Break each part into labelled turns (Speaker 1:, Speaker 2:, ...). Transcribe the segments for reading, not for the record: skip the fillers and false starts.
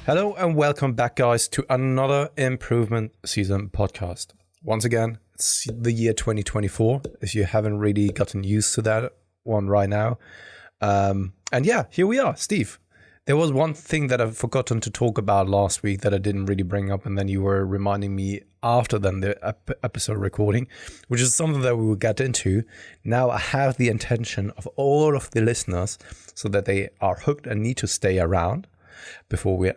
Speaker 1: Hello and welcome back, guys, to another Improvement Season podcast. Once again, it's the year 2024, if you haven't really gotten used to that one right now. And yeah, here we are, Steve. There was one thing that I've forgotten to talk about last week that I didn't really bring up, and then you were reminding me after then the episode recording, which is something that we will get into. Now I have the intention of all of the listeners so that they are hooked and need to stay around before we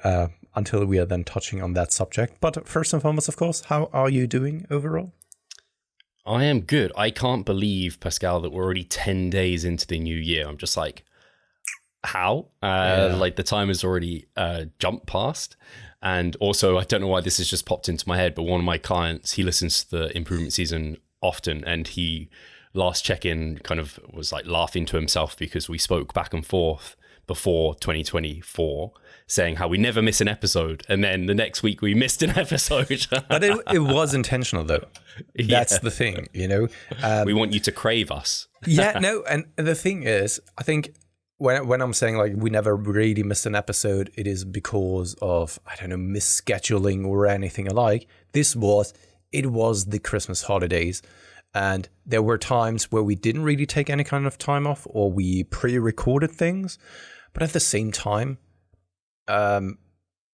Speaker 1: until we are then touching on that subject. But first and foremost, of course, how are you doing overall?
Speaker 2: I am good. I can't believe, Pascal, that we're already 10 days into the new year. I'm just like, how? Like the time has already jumped past. And also, I don't know why this has just popped into my head, but one of my clients, he listens to the Improvement Season often, and he last check-in kind of was like laughing to himself because we spoke back and forth before 2024 saying how we never miss an episode, and then the next week we missed an episode.
Speaker 1: But it was intentional, though. That's the thing, you know.
Speaker 2: We want you to crave us.
Speaker 1: Yeah, no, and the thing is, I think when I'm saying like we never really missed an episode, it is because of, I don't know, misscheduling or anything alike. It was the Christmas holidays, and there were times where we didn't really take any kind of time off, or we pre-recorded things. But at the same time,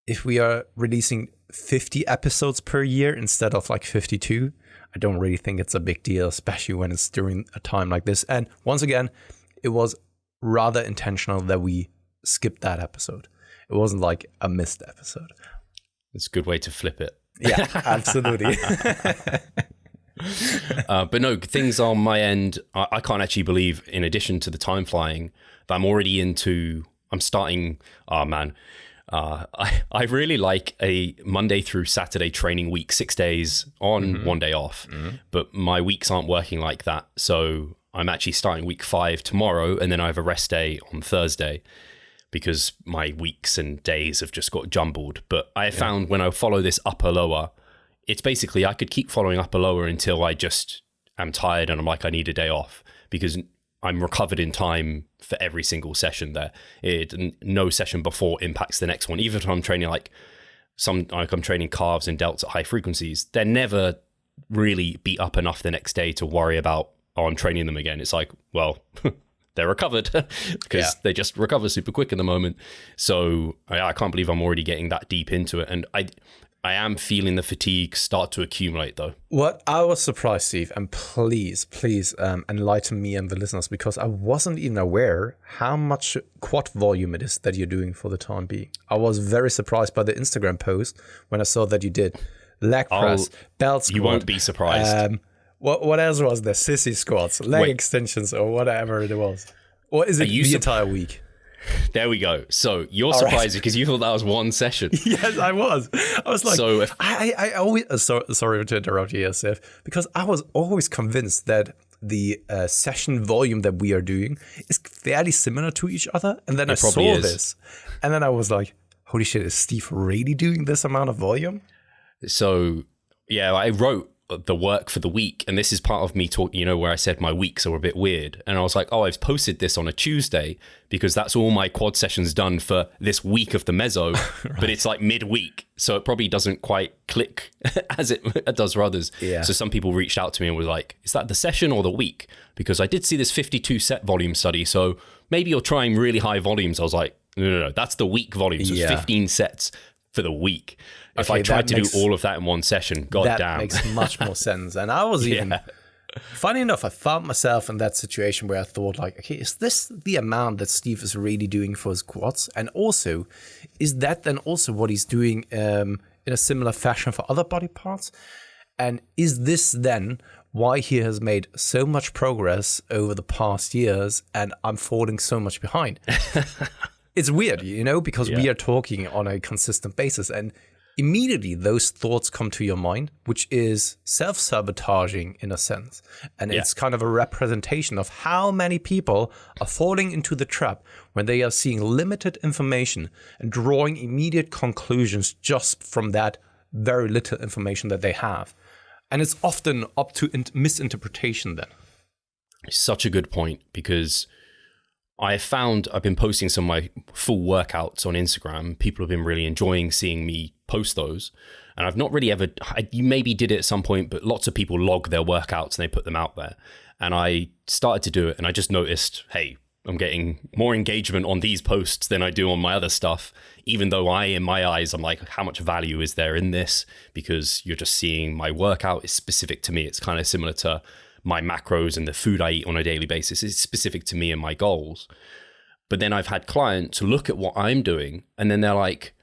Speaker 1: if we are releasing 50 episodes per year instead of like 52, I don't really think it's a big deal, especially when it's during a time like this. And once again, it was rather intentional that we skipped that episode. It wasn't like a missed episode.
Speaker 2: It's a good way to flip it.
Speaker 1: Yeah, absolutely.
Speaker 2: But no, things on my end, I can't actually believe, in addition to the time flying, that I'm starting, I really like a Monday through Saturday training week, 6 days on, 1 day off, but my weeks aren't working like that. So I'm actually starting week 5 tomorrow, and then I have a rest day on Thursday because my weeks and days have just got jumbled. But I found when I follow this upper lower, it's basically, I could keep following upper lower until I just am tired and I'm like, I need a day off, because I'm recovered in time for every single session there. No session before impacts the next one. Even if I'm training I'm training calves and delts at high frequencies, they're never really beat up enough the next day to worry about, I'm training them again. It's like, well, they're recovered because they just recover super quick in the moment. So I can't believe I'm already getting that deep into it. And I am feeling the fatigue start to accumulate, though.
Speaker 1: What I was surprised, Steve, and please enlighten me and the listeners, because I wasn't even aware how much quad volume it is that you're doing for the time being. I was very surprised by the Instagram post when I saw that you did leg press, belt squat.
Speaker 2: You won't be surprised.
Speaker 1: What else was there? Sissy squats, leg extensions, or whatever it was. Or is it the entire week?
Speaker 2: There we go. So you're surprised because you thought that was one session.
Speaker 1: Yes, I was. I was like, so I always, sorry to interrupt you, Steph, because I was always convinced that the session volume that we are doing is fairly similar to each other. And then I saw this, and then I was like, holy shit, is Steve really doing this amount of volume?
Speaker 2: So yeah, I wrote the work for the week, and this is part of me talking, where I said my weeks are a bit weird, and I was like, I've posted this on a Tuesday because that's all my quad sessions done for this week of the meso. Right. But it's like midweek, so it probably doesn't quite click as it does for others. So some people reached out to me and were like, is that the session or the week? Because I did see this 52 set volume study, so maybe you're trying really high volumes. I was like, no, that's the week volume, so it's 15 sets for the week. If I tried to do all of that in one session, goddamn.
Speaker 1: That makes much more sense. And I was even, funny enough, I found myself in that situation where I thought like, okay, is this the amount that Steve is really doing for his quads? And also, is that then also what he's doing in a similar fashion for other body parts? And is this then why he has made so much progress over the past years and I'm falling so much behind? It's weird, because we are talking on a consistent basis, and immediately those thoughts come to your mind, which is self-sabotaging in a sense. And it's kind of a representation of how many people are falling into the trap when they are seeing limited information and drawing immediate conclusions just from that very little information that they have. And it's often up to misinterpretation then.
Speaker 2: Such a good point, because I have found I've been posting some of my full workouts on Instagram. People have been really enjoying seeing me post those. And I've not really ever, you maybe did it at some point, but lots of people log their workouts and they put them out there. And I started to do it and I just noticed, hey, I'm getting more engagement on these posts than I do on my other stuff, even though in my eyes, I'm like, how much value is there in this? Because you're just seeing my workout is specific to me. It's kind of similar to my macros and the food I eat on a daily basis. It's specific to me and my goals. But then I've had clients look at what I'm doing and then they're like,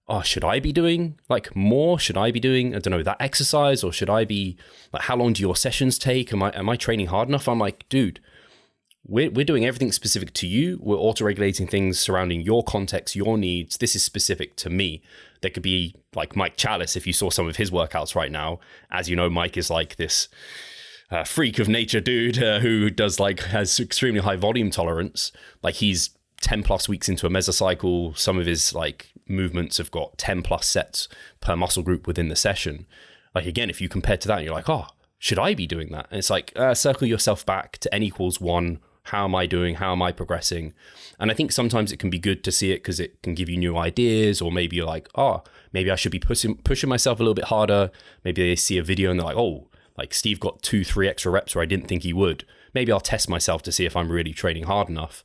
Speaker 2: oh, should I be doing like more? Should I be doing, I don't know, that exercise? Or should I be like, how long do your sessions take? Am I training hard enough? I'm like, dude, we're doing everything specific to you. We're auto-regulating things surrounding your context, your needs. This is specific to me. There could be like Mike Chalice, if you saw some of his workouts right now. As you know, Mike is like this freak of nature dude who has extremely high volume tolerance. Like he's 10 plus weeks into a mesocycle. Some of his like movements have got 10 plus sets per muscle group within the session. Like again, if you compare to that, you're like, oh, should I be doing that? And it's like, circle yourself back to n=1. How am I doing? How am I progressing? And I think sometimes it can be good to see it because it can give you new ideas, or maybe you're like, oh, maybe I should be pushing myself a little bit harder. Maybe they see a video and they're like, oh, like Steve got 2-3 extra reps where I didn't think he would. Maybe I'll test myself to see if I'm really training hard enough.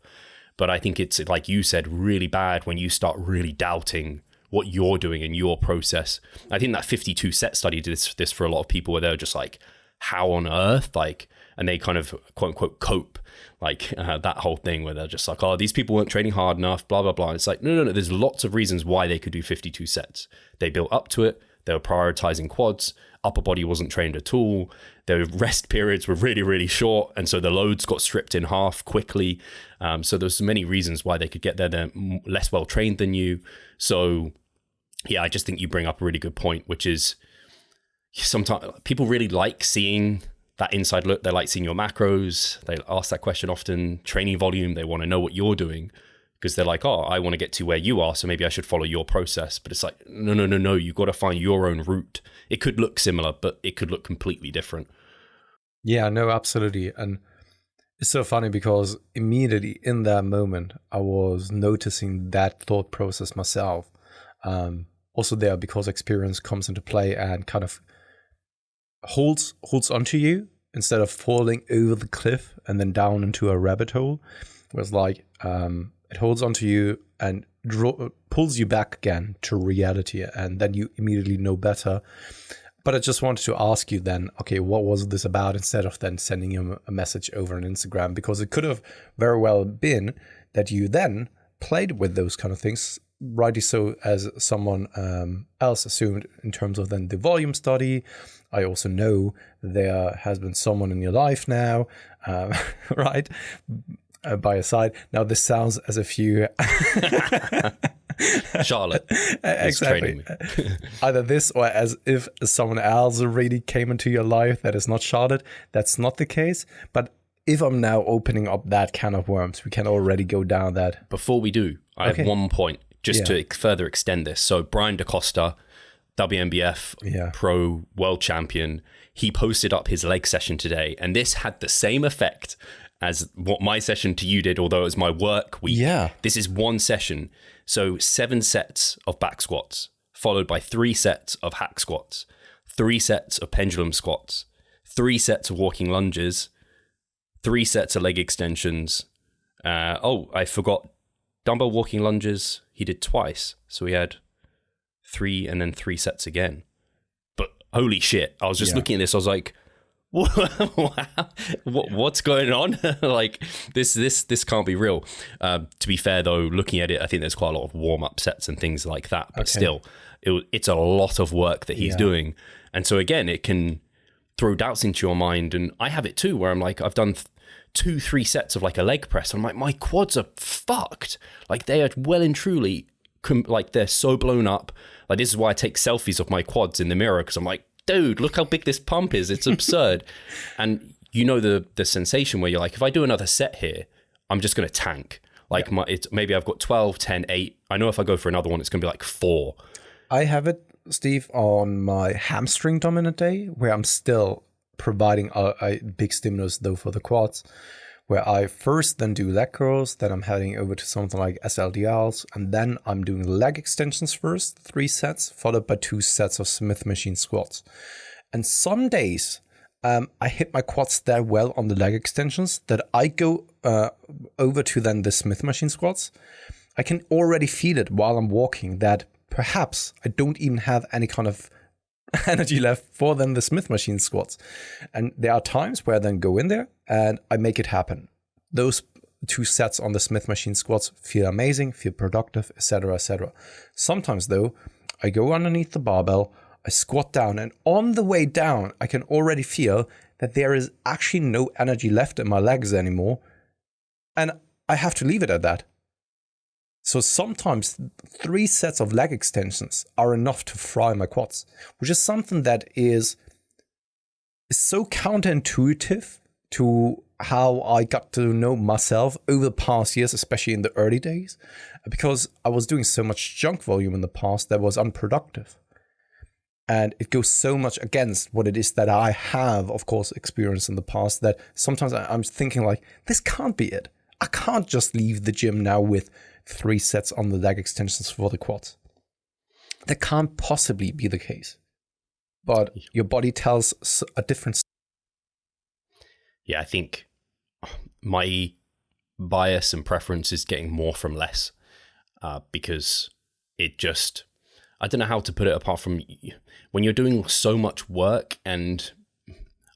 Speaker 2: But I think it's, like you said, really bad when you start really doubting what you're doing in your process. I think that 52 set study did this for a lot of people where they're just like, how on earth? Like, and they kind of quote unquote cope, like that whole thing where they're just like, oh, these people weren't training hard enough, blah, blah, blah. And it's like, no. There's lots of reasons why they could do 52 sets. They built up to it. They were prioritizing quads. Upper body wasn't trained at all. Their rest periods were really, really short. And so the loads got stripped in half quickly. So there's many reasons why they could get there. They're less well trained than you. So yeah, I just think you bring up a really good point, which is sometimes people really like seeing that inside look. They like seeing your macros. They ask that question often. Training volume. They want to know what you're doing because they're like, oh, I want to get to where you are, so maybe I should follow your process. But it's like, no. You've got to find your own route. It could look similar, but it could look completely different.
Speaker 1: Yeah, no, absolutely. And it's so funny because immediately in that moment, I was noticing that thought process myself. Also there because experience comes into play and kind of holds onto you instead of falling over the cliff and then down into a rabbit hole. Whereas like it holds onto you and pulls you back again to reality, and then you immediately know better. But I just wanted to ask you then, okay, what was this about, instead of then sending him a message over on Instagram? Because it could have very well been that you then played with those kind of things, rightly so, as someone else assumed, in terms of then the volume study. I also know there has been someone in your life now, right, by your side. Now this sounds as if you...
Speaker 2: Charlotte
Speaker 1: exactly. Either this or as if someone else really came into your life that is not Charlotte. That's not the case. But if I'm now opening up that can of worms, we can already go down that.
Speaker 2: Before we do, I have one point just to further extend this. So Brian DaCosta, WMBF pro world champion, he posted up his leg session today, and this had the same effect as what my session to you did, although it was my work week. Yeah. This is one session. So 7 sets of back squats, followed by 3 sets of hack squats, 3 sets of pendulum squats, 3 sets of walking lunges, 3 sets of leg extensions. I forgot dumbbell walking lunges. He did twice. So we had 3 and then 3 sets again. But holy shit. I was just looking at this. I was like, what's going on? Like this can't be real. To be fair though, looking at it, I think there's quite a lot of warm-up sets and things like that, but still it's a lot of work that he's doing. And so again, it can throw doubts into your mind, and I have it too, where I'm like, I've done 2-3 sets of like a leg press. I'm like, my quads are fucked. Like they are well and truly like they're so blown up. Like this is why I take selfies of my quads in the mirror, because I'm like, dude, look how big this pump is. It's absurd. And you know the sensation where you're like, if I do another set here, I'm just going to tank. Like maybe I've got 12, 10, 8. I know if I go for another one, it's going to be like 4.
Speaker 1: I have it, Steve, on my hamstring dominant day, where I'm still providing a big stimulus though for the quads, where I first then do leg curls, then I'm heading over to something like SLDLs, and then I'm doing leg extensions first, 3 sets, followed by 2 sets of Smith machine squats. And some days I hit my quads that well on the leg extensions that I go over to then the Smith machine squats. I can already feel it while I'm walking that perhaps I don't even have any kind of energy left for then the Smith machine squats. And there are times where I then go in there and I make it happen. Those 2 sets on the Smith machine squats feel amazing, feel productive, etc., etc. Sometimes though, I go underneath the barbell, I squat down, and on the way down, I can already feel that there is actually no energy left in my legs anymore. And I have to leave it at that. So sometimes 3 sets of leg extensions are enough to fry my quads, which is something that is so counterintuitive to how I got to know myself over the past years, especially in the early days, because I was doing so much junk volume in the past that was unproductive. And it goes so much against what it is that I have, of course, experienced in the past that sometimes I'm thinking like, this can't be it. I can't just leave the gym now with 3 sets on the leg extensions for the quads. That can't possibly be the case. But your body tells a different story.
Speaker 2: Yeah, I think my bias and preference is getting more from less because it just, I don't know how to put it apart from when you're doing so much work. And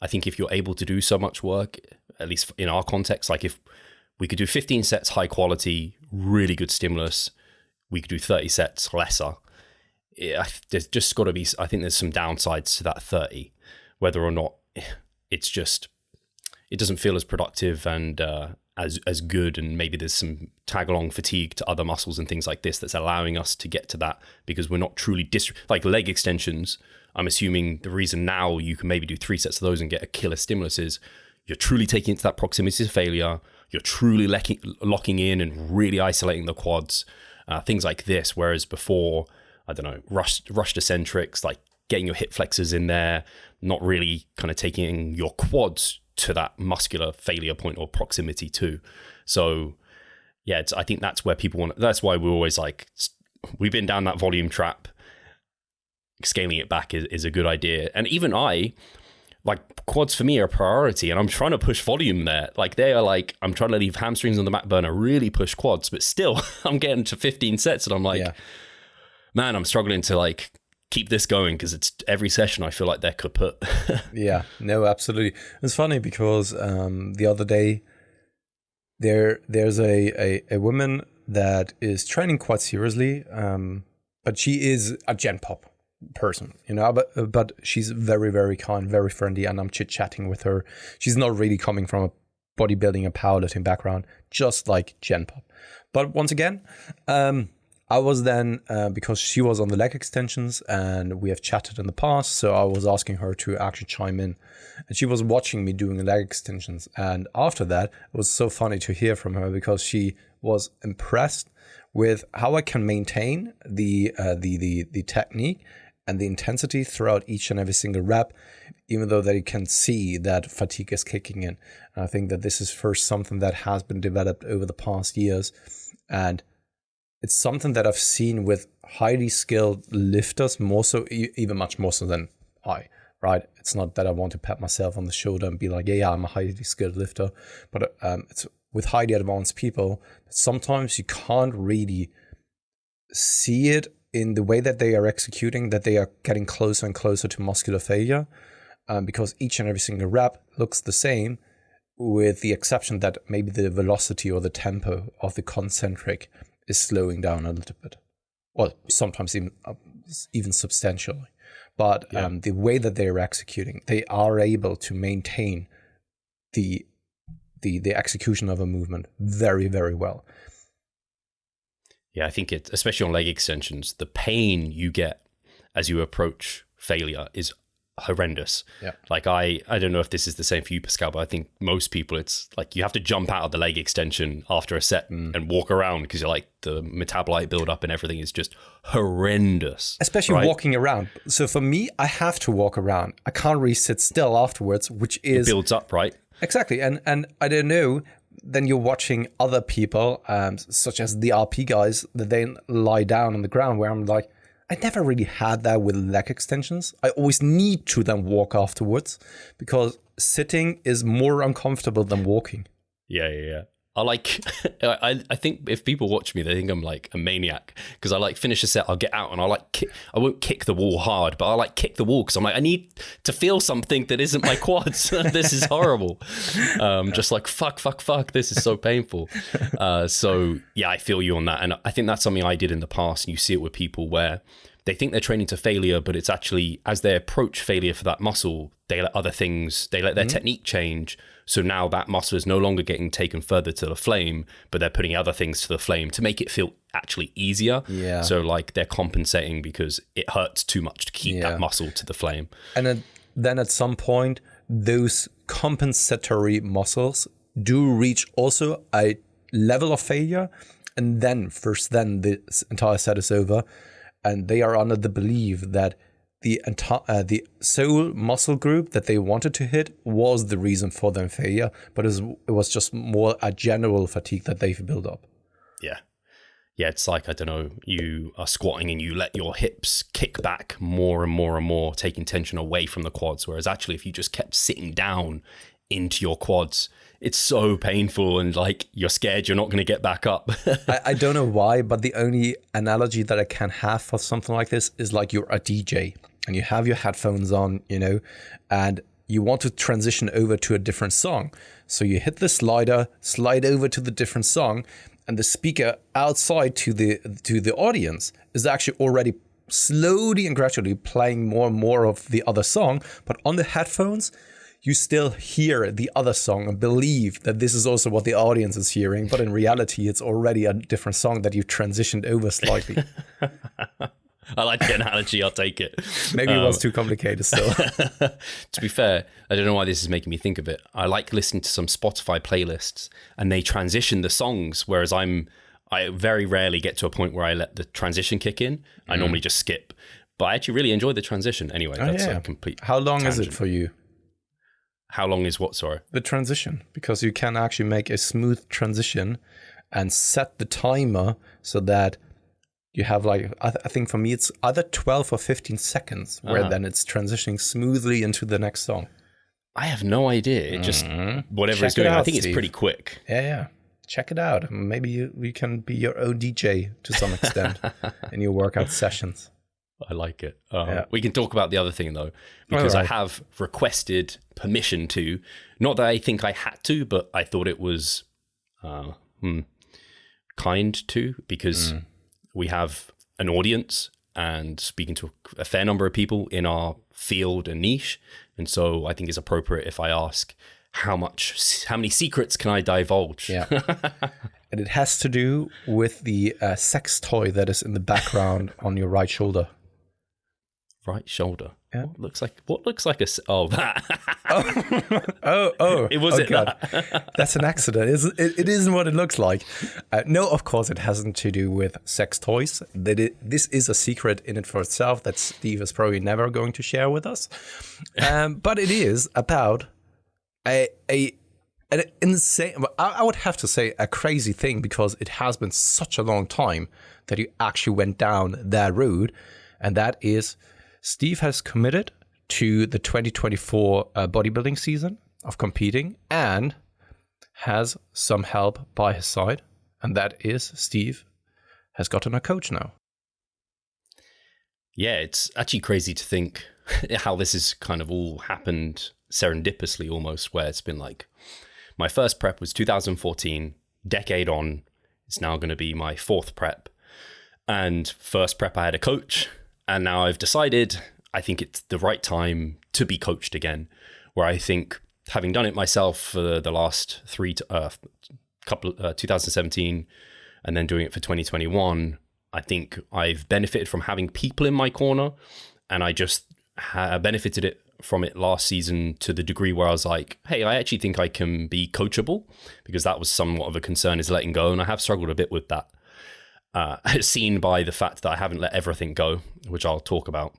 Speaker 2: I think if you're able to do so much work, at least in our context, like if we could do 15 sets high quality, really good stimulus, we could do 30 sets lesser. There's just got to be, I think there's some downsides to that 30, whether or not it's just, it doesn't feel as productive and as good, and maybe there's some tag along fatigue to other muscles and things like this that's allowing us to get to that, because we're not truly like leg extensions. I'm assuming the reason now you can maybe do 3 sets of those and get a killer stimulus is you're truly taking it to that proximity to failure. You're truly locking in and really isolating the quads, things like this. Whereas before, I don't know, rushed eccentrics, like getting your hip flexors in there, not really kind of taking your quads to that muscular failure point or proximity to. So yeah, I think that's where people want, that's why we're always like, we've been down that volume trap. Scaling it back is a good idea. And even like quads for me are a priority, and I'm trying to push volume there. Like they are like, I'm trying to leave hamstrings on the back burner, really push quads, but still I'm getting to 15 sets and I'm like, man, I'm struggling to like keep this going because it's every session I feel like they're kaput.
Speaker 1: Yeah, no, absolutely. It's funny because the other day there's a woman that is training quite seriously, but she is a Gen Pop person, you know, but she's very, very kind, very friendly, and I'm chit-chatting with her. She's not really coming from a bodybuilding and powerlifting background, just like Gen Pop. But once again, I was then, because she was on the leg extensions and we have chatted in the past, so I was asking her to actually chime in. And she was watching me doing leg extensions. And after that, it was so funny to hear from her because she was impressed with how I can maintain the technique and the intensity throughout each and every single rep, even though they can see that fatigue is kicking in. And I think that this is first something that has been developed over the past years. And it's something that I've seen with highly skilled lifters, more so, even much more so than I, right? It's not that I want to pat myself on the shoulder and be like, yeah, I'm a highly skilled lifter, but it's with highly advanced people, sometimes you can't really see it in the way that they are executing, that they are getting closer and closer to muscular failure, because each and every single rep looks the same, with the exception that maybe the velocity or the tempo of the concentric is slowing down a little bit, well, sometimes even substantially. But the way that they're executing, they are able to maintain the execution of a movement very, very well.
Speaker 2: Yeah, I think it, especially on leg extensions, the pain you get as you approach failure is horrendous.
Speaker 1: Yeah.
Speaker 2: Like I don't know if this is the same for you, Pascal, but I think most people, it's like you have to jump out of the leg extension after a set and walk around because you're like the metabolite buildup and everything is just horrendous.
Speaker 1: Especially walking around. So for me, I have to walk around. I can't really sit still afterwards, which is...
Speaker 2: It builds up, right?
Speaker 1: Exactly. And I don't know, then you're watching other people, such as the RP guys, that then lie down on the ground, where I'm like, I never really had that with leg extensions. I always need to then walk afterwards because sitting is more uncomfortable than walking.
Speaker 2: Yeah. I think if people watch me, they think I'm like a maniac because I like finish a set, I'll get out and I won't kick the wall hard, but I like kick the wall because I'm like, I need to feel something that isn't my quads. This is horrible. Just like fuck. This is so painful. So yeah, I feel you on that. And I think that's something I did in the past. And you see it with people where they think they're training to failure, but it's actually as they approach failure for that muscle, they let other things, they let their technique change. So now that muscle is no longer getting taken further to the flame, but they're putting other things to the flame to make it feel actually easier.
Speaker 1: Yeah.
Speaker 2: So like they're compensating because it hurts too much to keep that muscle to the flame.
Speaker 1: And then at some point, those compensatory muscles do reach also a level of failure. And then this entire set is over. And they are under the belief that the sole muscle group that they wanted to hit was the reason for their failure, but it was just more a general fatigue that they've built up.
Speaker 2: Yeah, it's like, I don't know, you are squatting and you let your hips kick back more and more and more, taking tension away from the quads, whereas actually if you just kept sitting down into your quads, it's so painful and like you're scared you're not going to get back up.
Speaker 1: I don't know why, but the only analogy that I can have for something like this is like you're a DJ and you have your headphones on, and you want to transition over to a different song. So you hit the slider, slide over to the different song, and the speaker outside to the audience is actually already slowly and gradually playing more and more of the other song. But on the headphones, you still hear the other song and believe that this is also what the audience is hearing. But in reality, it's already a different song that you've transitioned over slightly.
Speaker 2: I like the analogy. I'll take it.
Speaker 1: Maybe it was too complicated still.
Speaker 2: To be fair, I don't know why this is making me think of it. I like listening to some Spotify playlists and they transition the songs, whereas I very rarely get to a point where I let the transition kick in. I normally just skip. But I actually really enjoy the transition. Anyway, that's a complete
Speaker 1: How long
Speaker 2: tangent.
Speaker 1: is it for you?
Speaker 2: How long is what, sorry?
Speaker 1: The transition, because you can actually make a smooth transition and set the timer so that you have like, I think for me, it's either 12 or 15 seconds where then it's transitioning smoothly into the next song.
Speaker 2: I have no idea. It just, whatever
Speaker 1: Check
Speaker 2: it's doing,
Speaker 1: it out,
Speaker 2: I think
Speaker 1: Steve.
Speaker 2: it's pretty quick.
Speaker 1: Yeah. Check it out. Maybe you can be your own DJ to some extent in your workout sessions.
Speaker 2: I like it. We can talk about the other thing though, because I have requested permission to, not that I think I had to, but I thought it was kind to, because we have an audience and speaking to a fair number of people in our field and niche. And so I think it's appropriate if I ask how many secrets can I divulge? Yeah.
Speaker 1: And it has to do with the sex toy that is in the background on your right shoulder.
Speaker 2: Right shoulder.
Speaker 1: Yeah.
Speaker 2: What looks like a that.
Speaker 1: Oh!
Speaker 2: It was
Speaker 1: God.
Speaker 2: That.
Speaker 1: That's an accident. It isn't what it looks like. No, of course, it hasn't to do with sex toys. This is a secret in it for itself that Steve is probably never going to share with us. But it is about an insane. I would have to say a crazy thing, because it has been such a long time that you actually went down that road, and that is, Steve has committed to the 2024 bodybuilding season of competing and has some help by his side. And that is, Steve has gotten a coach now.
Speaker 2: Yeah, it's actually crazy to think how this has kind of all happened serendipitously almost, where it's been like, my first prep was 2014, decade on, it's now going to be my fourth prep. And first prep I had a coach, and now I've decided I think it's the right time to be coached again, where I think, having done it myself for the last 2017 and then doing it for 2021, I think I've benefited from having people in my corner, and I just benefited from it last season to the degree where I was like, hey, I actually think I can be coachable, because that was somewhat of a concern, is letting go. And I have struggled a bit with that. Seen by the fact that I haven't let everything go, which I'll talk about.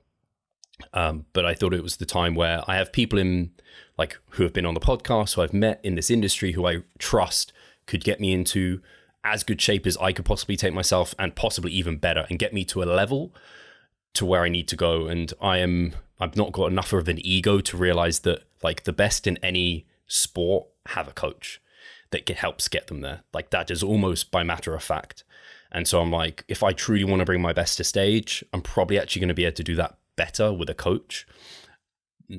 Speaker 2: But I thought it was the time where I have people in, like, who have been on the podcast, who I've met in this industry, who I trust, could get me into as good shape as I could possibly take myself, and possibly even better, and get me to a level to where I need to go. And I've not got enough of an ego to realize that like the best in any sport have a coach that helps get them there. Like that is almost by matter of fact. And so I'm like, if I truly want to bring my best to stage, I'm probably actually going to be able to do that better with a coach,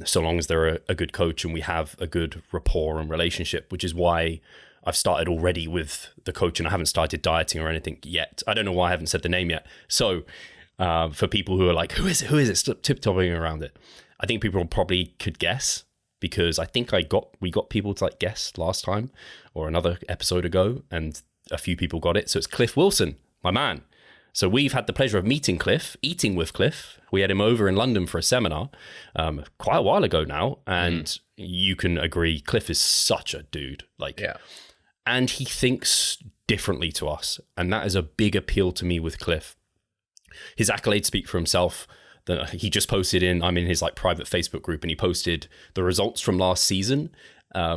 Speaker 2: so long as they're a good coach and we have a good rapport and relationship, which is why I've started already with the coach, and I haven't started dieting or anything yet. I don't know why I haven't said the name yet. So for people who are like, who is it? Stop tiptoeing around it. I think people probably could guess, because I think we got people to like guess last time or another episode ago, and a few people got it. So it's Cliff Wilson, my man. So we've had the pleasure of meeting Cliff, eating with Cliff. We had him over in London for a seminar quite a while ago now. And you can agree, Cliff is such a dude. Like, yeah. And he thinks differently to us. And that is a big appeal to me with Cliff. His accolades speak for himself. He just posted I'm in his like private Facebook group, and he posted the results from last season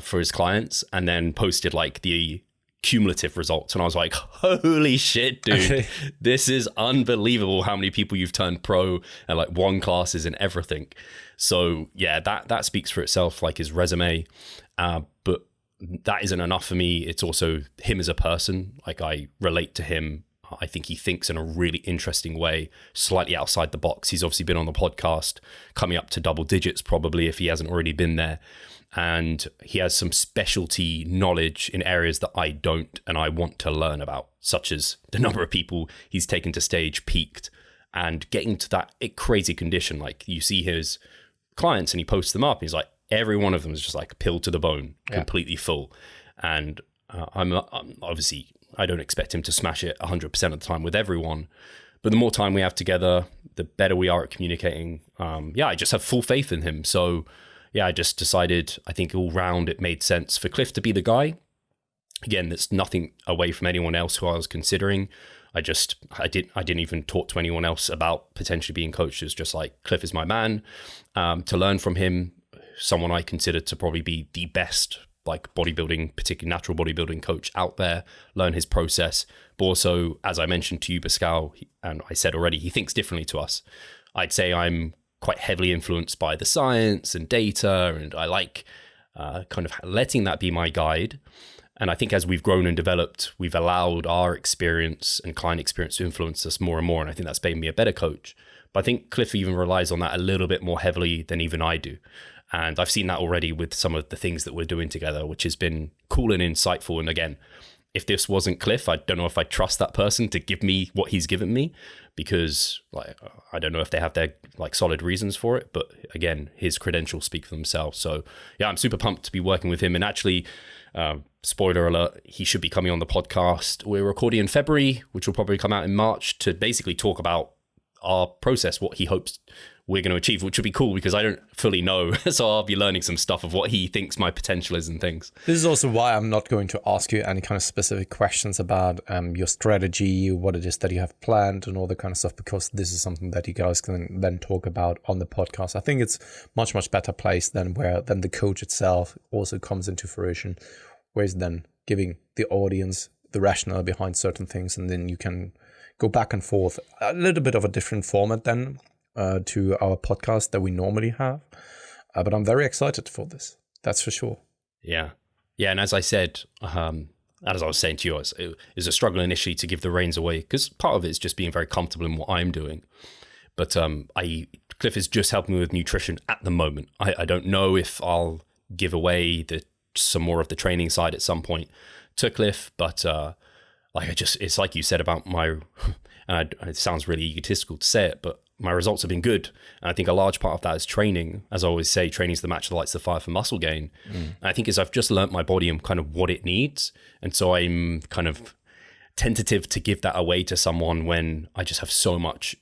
Speaker 2: for his clients, and then posted like the cumulative results. And I was like, holy shit, dude, this is unbelievable how many people you've turned pro and like won classes and everything. So yeah, that speaks for itself, like his resume. But that isn't enough for me. It's also him as a person. Like I relate to him. I think he thinks in a really interesting way, slightly outside the box. He's obviously been on the podcast, coming up to double digits probably if he hasn't already been there. And he has some specialty knowledge in areas that I don't and I want to learn about, such as the number of people he's taken to stage peaked and getting to that crazy condition. Like you see his clients and he posts them up. And he's like, every one of them is just like pill to the bone, completely full. And I'm obviously, I don't expect him to smash it 100% of the time with everyone, but the more time we have together, the better we are at communicating. I just have full faith in him. So yeah, I just decided, I think all round it made sense for Cliff to be the guy. Again, that's nothing away from anyone else who I was considering. I didn't even talk to anyone else about potentially being coached. It's just like, Cliff is my man. To learn from him, someone I consider to probably be the best like bodybuilding, particularly natural bodybuilding coach out there, learn his process. But also, as I mentioned to you, Pascal, and I said already, he thinks differently to us. I'd say I'm quite heavily influenced by the science and data, and I like kind of letting that be my guide. And I think as we've grown and developed, we've allowed our experience and client experience to influence us more and more. And I think that's made me a better coach. But I think Cliff even relies on that a little bit more heavily than even I do. And I've seen that already with some of the things that we're doing together, which has been cool and insightful. And again, if this wasn't Cliff, I don't know if I trust that person to give me what he's given me, because like I don't know if they have their like solid reasons for it. But again, his credentials speak for themselves. So yeah, I'm super pumped to be working with him. And actually, spoiler alert, he should be coming on the podcast. We're recording in February, which will probably come out in March, to basically talk about our process, what he hopes we're going to achieve, which would be cool because I don't fully know. So I'll be learning some stuff of what he thinks my potential is and things.
Speaker 1: This is also why I'm not going to ask you any kind of specific questions about your strategy, what it is that you have planned and all that kind of stuff, because this is something that you guys can then talk about on the podcast. I think it's much better placed than the coach itself also comes into fruition, whereas then giving the audience the rationale behind certain things, and then you can go back and forth, a little bit of a different format then to our podcast that we normally have. But I'm very excited for this. That's for sure.
Speaker 2: Yeah. And as I said, as I was saying to you, it was a struggle initially to give the reins away, because part of it is just being very comfortable in what I'm doing. But Cliff is just helping me with nutrition at the moment. I don't know if I'll give away some more of the training side at some point to Cliff, but it's like you said about my, and it sounds really egotistical to say it, but my results have been good. And I think a large part of that is training. As I always say, training is the match that lights the fire for muscle gain. And I think as I've just learnt my body and kind of what it needs. And so I'm kind of tentative to give that away to someone when I just have so much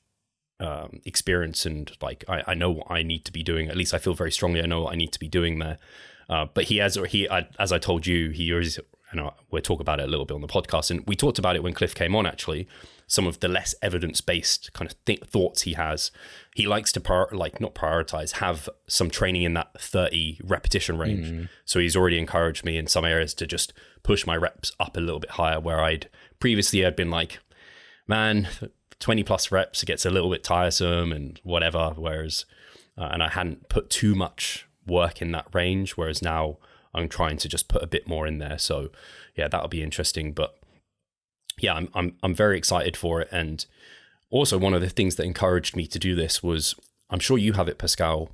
Speaker 2: experience, and like I know what I need to be doing. At least I feel very strongly I know what I need to be doing there. But as I told you, he and we'll talk about it a little bit on the podcast. And we talked about it when Cliff came on, actually, some of the less evidence-based kind of thoughts he has. He likes to not prioritize, have some training in that 30 repetition range. So he's already encouraged me in some areas to just push my reps up a little bit higher, where I'd been like, man, 20 plus reps, it gets a little bit tiresome and whatever. Whereas, and I hadn't put too much work in that range, whereas now I'm trying to just put a bit more in there. So yeah, that'll be interesting. But yeah, I'm very excited for it. And also one of the things that encouraged me to do this was, I'm sure you have it, Pascal,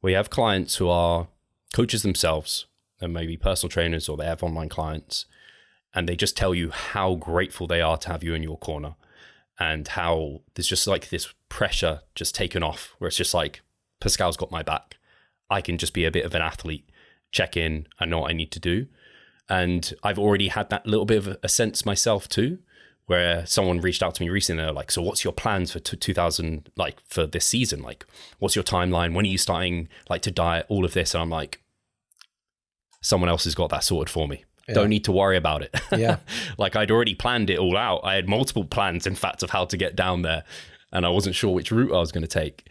Speaker 2: where you have clients who are coaches themselves, and maybe personal trainers, or they have online clients, and they just tell you how grateful they are to have you in your corner, and how there's just like this pressure just taken off, where it's just like, Pascal's got my back. I can just be a bit of an athlete, check in, I know what I need to do. And I've already had that little bit of a sense myself too, where someone reached out to me recently. They're like, so what's your plans for 2000, like for this season? Like, what's your timeline? When are you starting like to diet, all of this? And I'm like, someone else has got that sorted for me. Yeah. Don't need to worry about it.
Speaker 1: Yeah.
Speaker 2: Like I'd already planned it all out. I had multiple plans, in fact, of how to get down there, and I wasn't sure which route I was going to take.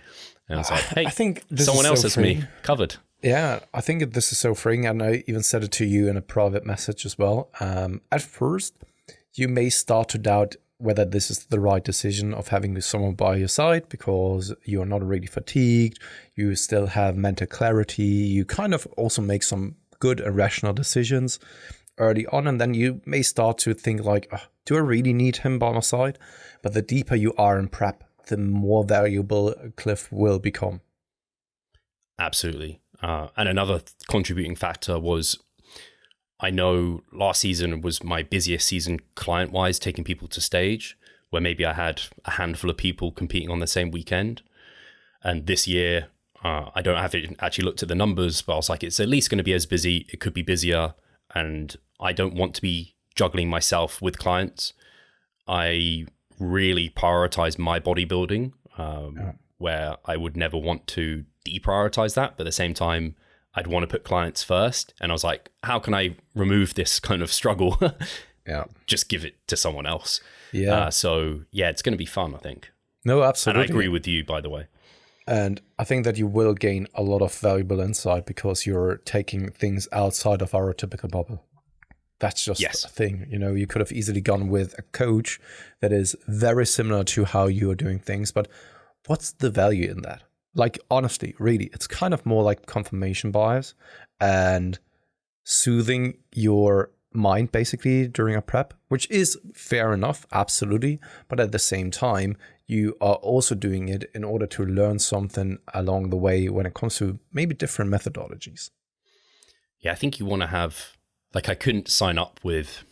Speaker 2: And I was like, hey,
Speaker 1: I think
Speaker 2: someone else has me covered.
Speaker 1: Yeah, I think this is so freeing. And I even said it to you in a private message as well. At first, you may start to doubt whether this is the right decision of having someone by your side, because you're not really fatigued. You still have mental clarity. You kind of also make some good and rational decisions early on. And then you may start to think like, oh, do I really need him by my side? But the deeper you are in prep, the more valuable Cliff will become.
Speaker 2: Absolutely. And another contributing factor was, I know last season was my busiest season client-wise, taking people to stage, where maybe I had a handful of people competing on the same weekend. And this year, I don't have it actually looked at the numbers, but I was like, it's at least going to be as busy. It could be busier. And I don't want to be juggling myself with clients. I really prioritize my bodybuilding, where I would never want to deprioritize that. But at the same time, I'd want to put clients first. And I was like, how can I remove this kind of struggle?
Speaker 1: Yeah.
Speaker 2: Just give it to someone else.
Speaker 1: Yeah.
Speaker 2: So yeah, it's going to be fun, I think.
Speaker 1: No, absolutely.
Speaker 2: And I agree with you, by the way.
Speaker 1: And I think that you will gain a lot of valuable insight, because you're taking things outside of our typical bubble. That's just a thing. You know, you could have easily gone with a coach that is very similar to how you are doing things, but what's the value in that? Like, honestly, really, it's kind of more like confirmation bias and soothing your mind basically during a prep, which is fair enough, absolutely. But at the same time, you are also doing it in order to learn something along the way when it comes to maybe different methodologies.
Speaker 2: Yeah, I think you want to have, like, I couldn't sign up with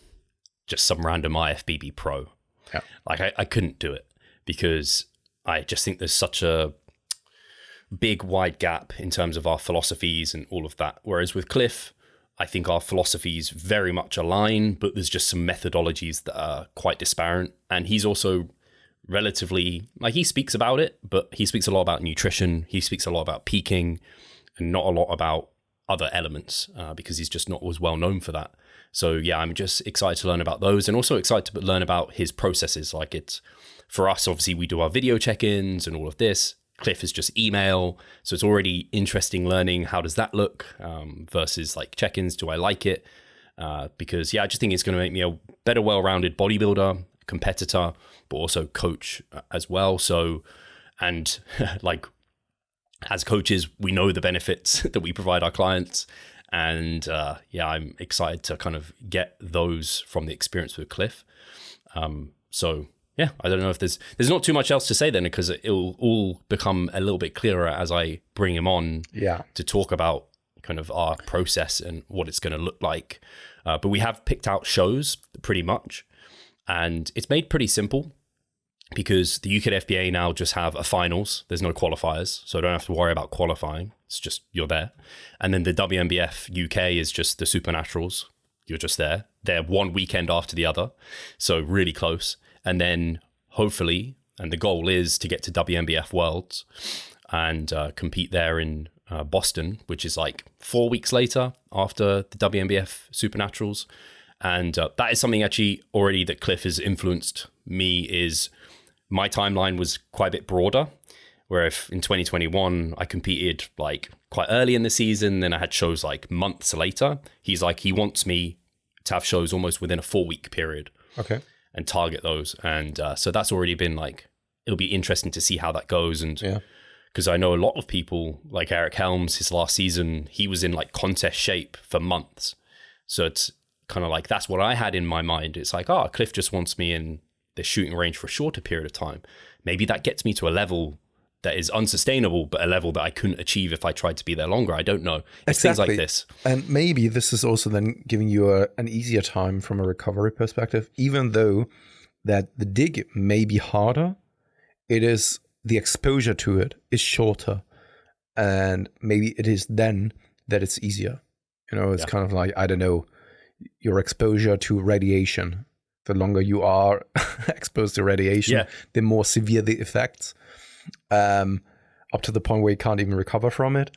Speaker 2: just some random IFBB pro.
Speaker 1: Yeah.
Speaker 2: Like, I couldn't do it, because I just think there's such a big, wide gap in terms of our philosophies and all of that. Whereas with Cliff, I think our philosophies very much align, but there's just some methodologies that are quite disparate. And he's also relatively, like, he speaks about it, but he speaks a lot about nutrition. He speaks a lot about peaking, and not a lot about other elements, because he's just not as well known for that. So yeah, I'm just excited to learn about those, and also excited to learn about his processes. Like, it's, for us, obviously we do our video check-ins and all of this. Cliff is just email. So it's already interesting learning how does that look versus like check-ins. Do I like it? Because yeah, I just think it's going to make me a better, well-rounded bodybuilder, competitor, but also coach as well. So, and like, as coaches, we know the benefits that we provide our clients. And yeah, I'm excited to kind of get those from the experience with Cliff. So yeah, I don't know if there's not too much else to say then, because it'll all become a little bit clearer as I bring him on to talk about kind of our process and what it's going to look like. But we have picked out shows pretty much, and it's made pretty simple, because the UK FBA now just have a finals. There's no qualifiers, so I don't have to worry about qualifying. It's just you're there. And then the WNBF UK is just the Supernaturals. You're just there. They're one weekend after the other, so really close. And then hopefully, and the goal is to get to WNBF Worlds and compete there in Boston, which is like 4 weeks later after the WNBF Supernaturals. And that is something actually already that Cliff has influenced me. Is my timeline was quite a bit broader, where if in 2021 I competed like quite early in the season, then I had shows like months later. He's like, he wants me to have shows almost within a 4-week period.
Speaker 1: Okay.
Speaker 2: And target those. And so that's already been like, it'll be interesting to see how that goes. And because I know a lot of people like Eric Helms, his last season, he was in like contest shape for months. So it's kind of like, that's what I had in my mind. It's like, oh, Cliff just wants me in the shooting range for a shorter period of time. Maybe that gets me to a level that is unsustainable, but a level that I couldn't achieve if I tried to be there longer. I don't know. It's things like this.
Speaker 1: And maybe this is also then giving you an easier time from a recovery perspective, even though that the dig may be harder, it is the exposure to it is shorter. And maybe it is then that it's easier. It's kind of like, I don't know, your exposure to radiation. The longer you are exposed to radiation, the more severe the effects, up to the point where you can't even recover from it.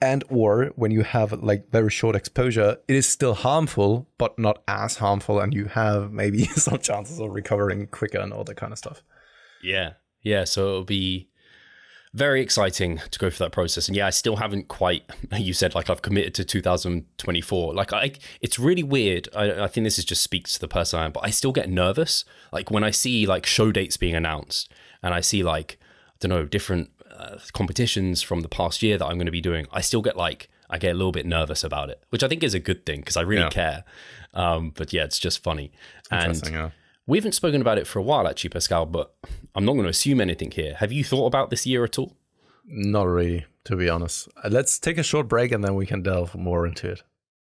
Speaker 1: And or when you have like very short exposure, it is still harmful, but not as harmful, and you have maybe some chances of recovering quicker and all that kind of stuff.
Speaker 2: Yeah. So it'll be very exciting to go through that process. And I still haven't quite, you said, like I've committed to 2024. Like it's really weird. I think this is just speaks to the person I am, but I still get nervous. Like when I see like show dates being announced and I see like, I don't know, different competitions from the past year that I'm going to be doing, I still get like, I get a little bit nervous about it, which I think is a good thing because I really care. But it's just funny. And we haven't spoken about it for a while, actually, Pascal, but I'm not going to assume anything here. Have you thought about this year at all?
Speaker 1: Not really, to be honest. Let's take a short break and then we can delve more into it.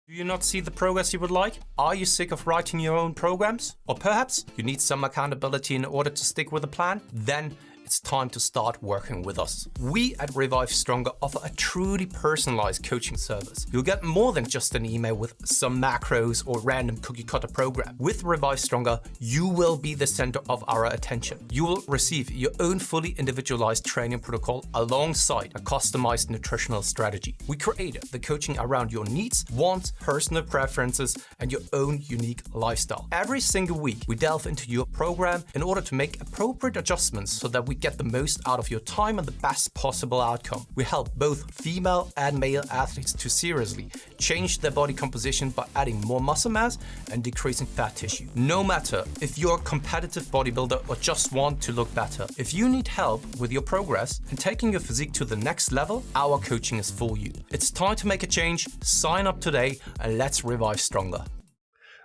Speaker 3: Do you not see the progress you would like? Are you sick of writing your own programs? Or perhaps you need some accountability in order to stick with a plan? Then it's time to start working with us. We at Revive Stronger offer a truly personalized coaching service. You'll get more than just an email with some macros or random cookie cutter program. With Revive Stronger, you will be the center of our attention. You will receive your own fully individualized training protocol alongside a customized nutritional strategy. We created the coaching around your needs, wants, personal preferences, and your own unique lifestyle. Every single week, we delve into your program in order to make appropriate adjustments so that we get the most out of your time and the best possible outcome. We help both female and male athletes to seriously change their body composition by adding more muscle mass and decreasing fat tissue. No matter if you're a competitive bodybuilder or just want to look better, if you need help with your progress and taking your physique to the next level, our coaching is for you. It's time to make a change. Sign up today and let's revive stronger.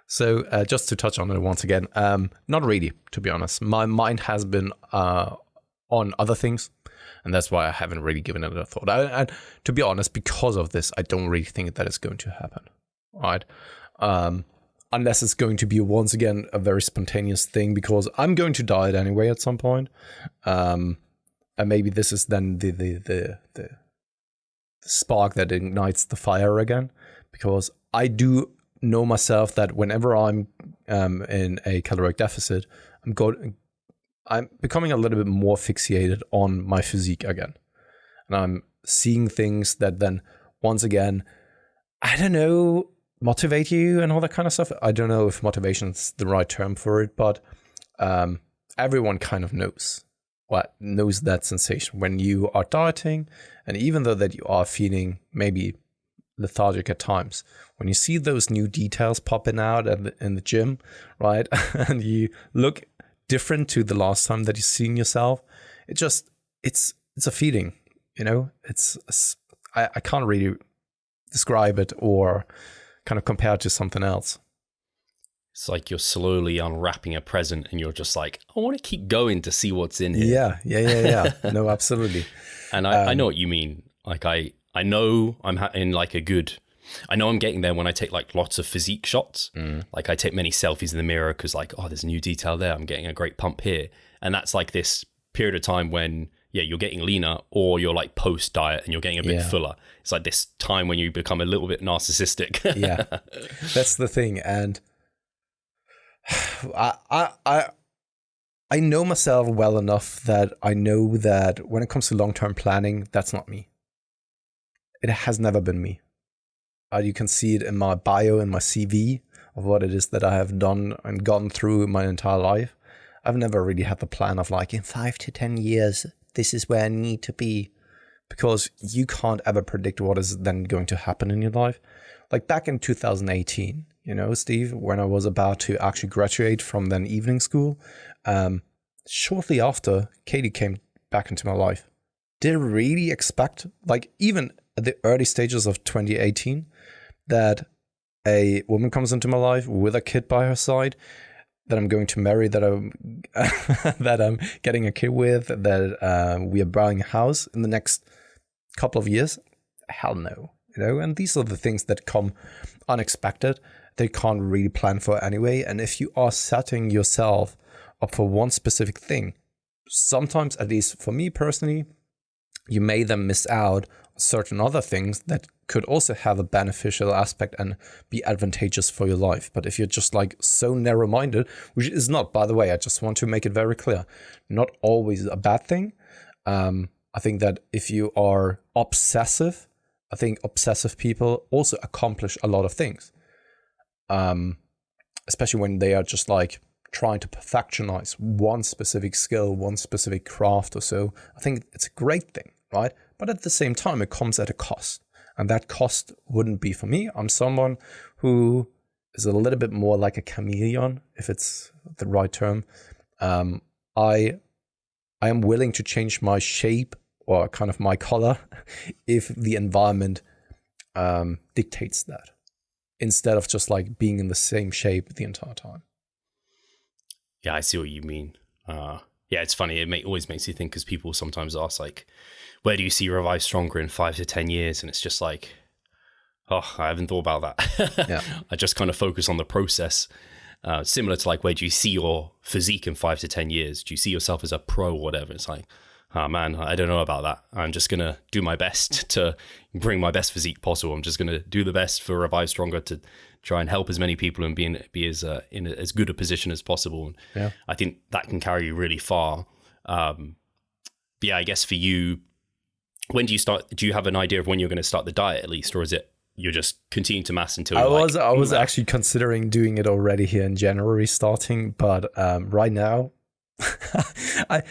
Speaker 1: So just to touch on it once again, not really, to be honest. My mind has been on other things, and that's why I haven't really given it a thought. And to be honest, because of this, I don't really think that it's going to happen, right? Unless it's going to be once again a very spontaneous thing, because I'm going to diet anyway at some point, and maybe this is then the spark that ignites the fire again, because I do know myself that whenever I'm in a caloric deficit, I'm becoming a little bit more fixated on my physique again. And I'm seeing things that then, once again, I don't know, motivate you and all that kind of stuff. I don't know if motivation is the right term for it, but everyone kind of knows that sensation when you are dieting. And even though that you are feeling maybe lethargic at times, when you see those new details popping out in the gym, right? And you look different to the last time that you've seen yourself, it's a feeling, I can't really describe it or kind of compare it to something else.
Speaker 2: It's like you're slowly unwrapping a present and you're just like, I want to keep going to see what's in here.
Speaker 1: Yeah. No, absolutely.
Speaker 2: And I know what you mean. Like I know I'm in like I know I'm getting there when I take like lots of physique shots. Like I take many selfies in the mirror because like, oh, there's a new detail there. I'm getting a great pump here. And that's like this period of time when, you're getting leaner, or you're like post diet and you're getting a bit fuller. It's like this time when you become a little bit narcissistic.
Speaker 1: Yeah, that's the thing. And I know myself well enough that I know that when it comes to long-term planning, that's not me. It has never been me. You can see it in my bio, in my CV, of what it is that I have done and gone through my entire life, I've never really had the plan of like, in 5 to 10 years, this is where I need to be. Because you can't ever predict what is then going to happen in your life. Like back in 2018, you know, Steve, when I was about to actually graduate from then evening school, shortly after, Katie came back into my life. Did I really expect, like even at the early stages of 2018, that a woman comes into my life with a kid by her side, that I'm going to marry, that I'm that I'm getting a kid with, that we are buying a house in the next couple of years? Hell no, you know. And these are the things that come unexpected. They can't really plan for anyway. And if you are setting yourself up for one specific thing, sometimes, at least for me personally, you may then miss out on certain other things that could also have a beneficial aspect and be advantageous for your life. But if you're just like so narrow-minded, which is not, by the way, I just want to make it very clear, not always a bad thing. I think that if you are obsessive, I think obsessive people also accomplish a lot of things. Especially when they are just like trying to perfectionize one specific skill, one specific craft or so. I think it's a great thing, right? But at the same time, it comes at a cost. And that cost wouldn't be for me. I'm someone who is a little bit more like a chameleon, if it's the right term. I am willing to change my shape or kind of my color if the environment dictates that, instead of just like being in the same shape the entire time.
Speaker 2: Yeah, I see what you mean. Yeah, it's funny. It always makes you think, because people sometimes ask like, where do you see Revive Stronger in 5 to 10 years? And it's just like, oh, I haven't thought about that. Yeah. I just kind of focus on the process. Similar to like, where do you see your physique in 5 to 10 years? Do you see yourself as a pro or whatever? It's like, oh man, I don't know about that. I'm just going to do my best to bring my best physique possible. I'm just going to do the best for Revive Stronger to try and help as many people and be as in as good a position as possible. And yeah. I think that can carry you really far. But yeah, I guess for you, when do you start? Do you have an idea of when you're going to start the diet at least, or is it you're just continuing to mass until you're
Speaker 1: I was actually considering doing it already here in January starting, but right now, I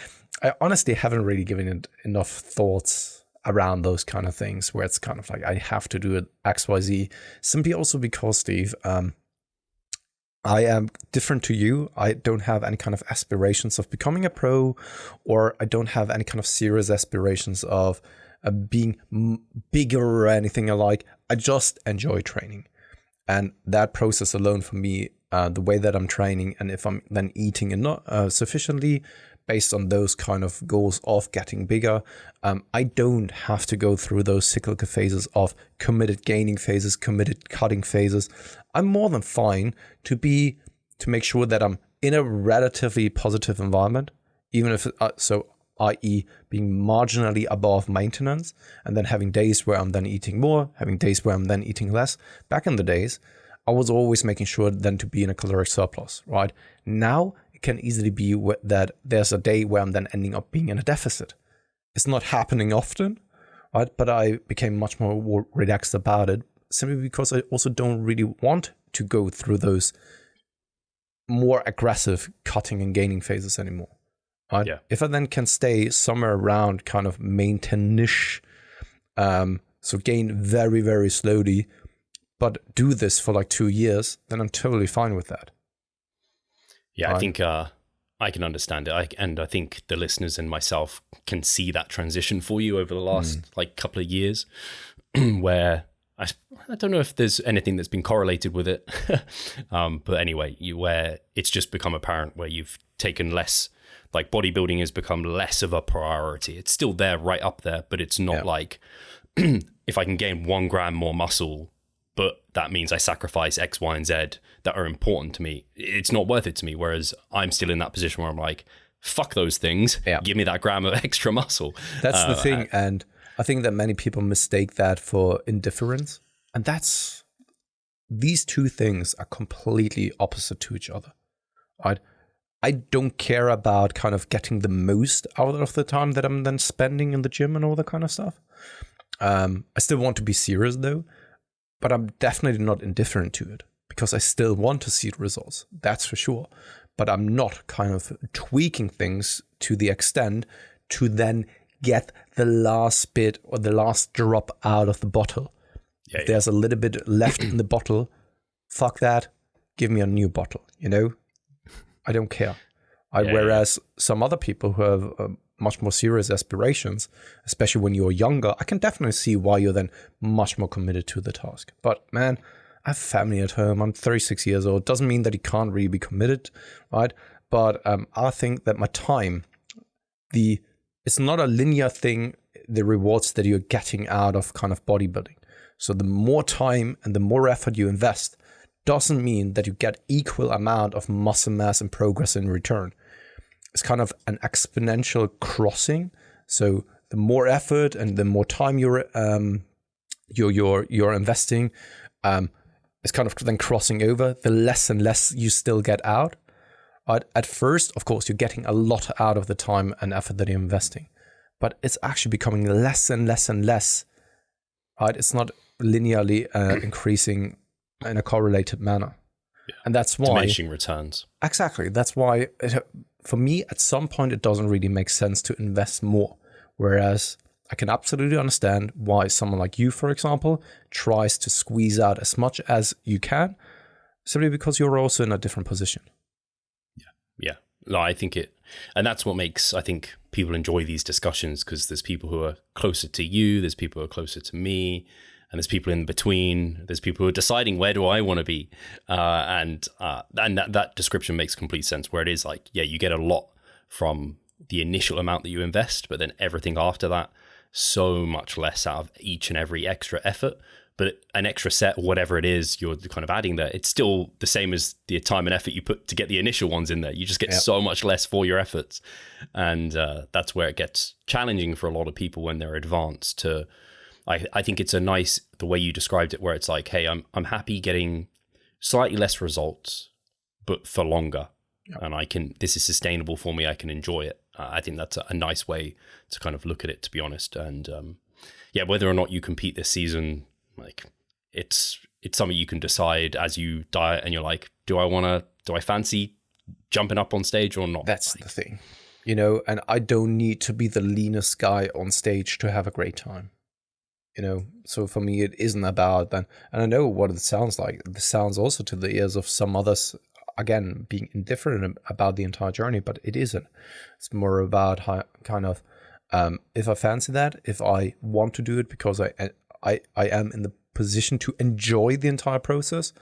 Speaker 1: honestly haven't really given it enough thoughts around those kind of things where it's kind of like I have to do it XYZ. Simply also because, Steve, I am different to you. I don't have any kind of aspirations of becoming a pro, or I don't have any kind of serious aspirations of being bigger or anything alike. I just enjoy training. And that process alone for me, the way that I'm training, and if I'm then eating enough, sufficiently based on those kind of goals of getting bigger, I don't have to go through those cyclical phases of committed gaining phases, committed cutting phases. I'm more than fine to make sure that I'm in a relatively positive environment, even if i.e. being marginally above maintenance, and then having days where I'm then eating more, having days where I'm then eating less. Back in the days, I was always making sure then to be in a caloric surplus, right? Now, it can easily be that there's a day where I'm then ending up being in a deficit. It's not happening often, right? But I became much more relaxed about it, simply because I also don't really want to go through those more aggressive cutting and gaining phases anymore. Right? Yeah. If I then can stay somewhere around kind of maintain-ish, so gain very, very slowly, but do this for like 2 years, then I'm totally fine with that.
Speaker 2: Yeah, right? I think I can understand it. And I think the listeners and myself can see that transition for you over the last like couple of years where I don't know if there's anything that's been correlated with it. But anyway, where it's just become apparent where you've taken less, like bodybuilding has become less of a priority. It's still there, right up there, but it's not like if I can gain 1 gram more muscle, but that means I sacrifice X, Y, and Z that are important to me. It's not worth it to me. Whereas I'm still in that position where I'm like, fuck those things. Yeah. Give me that gram of extra muscle.
Speaker 1: That's the thing. And I think that many people mistake that for indifference. And these two things are completely opposite to each other, right? I don't care about kind of getting the most out of the time that I'm then spending in the gym and all that kind of stuff. I still want to be serious though, but I'm definitely not indifferent to it. because I still want to see the results. That's for sure. But I'm not kind of tweaking things to the extent to then get the last bit or the last drop out of the bottle.
Speaker 2: Yeah,
Speaker 1: if there's a little bit left in the bottle, fuck that. Give me a new bottle, you know? I don't care. Whereas some other people who have much more serious aspirations, especially when you're younger, I can definitely see why you're then much more committed to the task. But man, I have family at home. I'm 36 years old. Doesn't mean that you can't really be committed, right? But I think that my time, it's not a linear thing, the rewards that you're getting out of kind of bodybuilding. So the more time and the more effort you invest doesn't mean that you get equal amount of muscle mass and progress in return. It's kind of an exponential crossing. So the more effort and the more time you're investing, it's kind of then crossing over. The less and less you still get out. At first, of course, you're getting a lot out of the time and effort that you're investing, but it's actually becoming less and less and less. Right? It's not linearly increasing in a correlated manner. Yeah. And that's why
Speaker 2: diminishing returns.
Speaker 1: Exactly. That's why for me, at some point, it doesn't really make sense to invest more. Whereas I can absolutely understand why someone like you, for example, tries to squeeze out as much as you can, simply because you're also in a different position.
Speaker 2: Yeah. No, I think and that's what makes, I think, people enjoy these discussions, because there's people who are closer to you, there's people who are closer to me, and there's people in between. There's people who are deciding, where do I want to be? And that description makes complete sense, where it is like, yeah, you get a lot from the initial amount that you invest, but then everything after that, so much less out of each and every extra effort. But an extra set, whatever it is, you're kind of adding there, it's still the same as the time and effort you put to get the initial ones in there. You just get so much less for your efforts. And that's where it gets challenging for a lot of people when they're advanced to... I think it's the way you described it, where it's like, hey, I'm happy getting slightly less results, but for longer. Yep. And this is sustainable for me. I can enjoy it. I think that's a nice way to kind of look at it, to be honest. And whether or not you compete this season, like it's something you can decide as you diet and you're like, do I fancy jumping up on stage or not?
Speaker 1: That's the thing, you know, and I don't need to be the leanest guy on stage to have a great time. You know, so for me, it isn't about that. And I know what it sounds like. It sounds also to the ears of some others, again, being indifferent about the entire journey, but it isn't. It's more about how kind of, if I fancy that, if I want to do it because I am in the position to enjoy the entire process,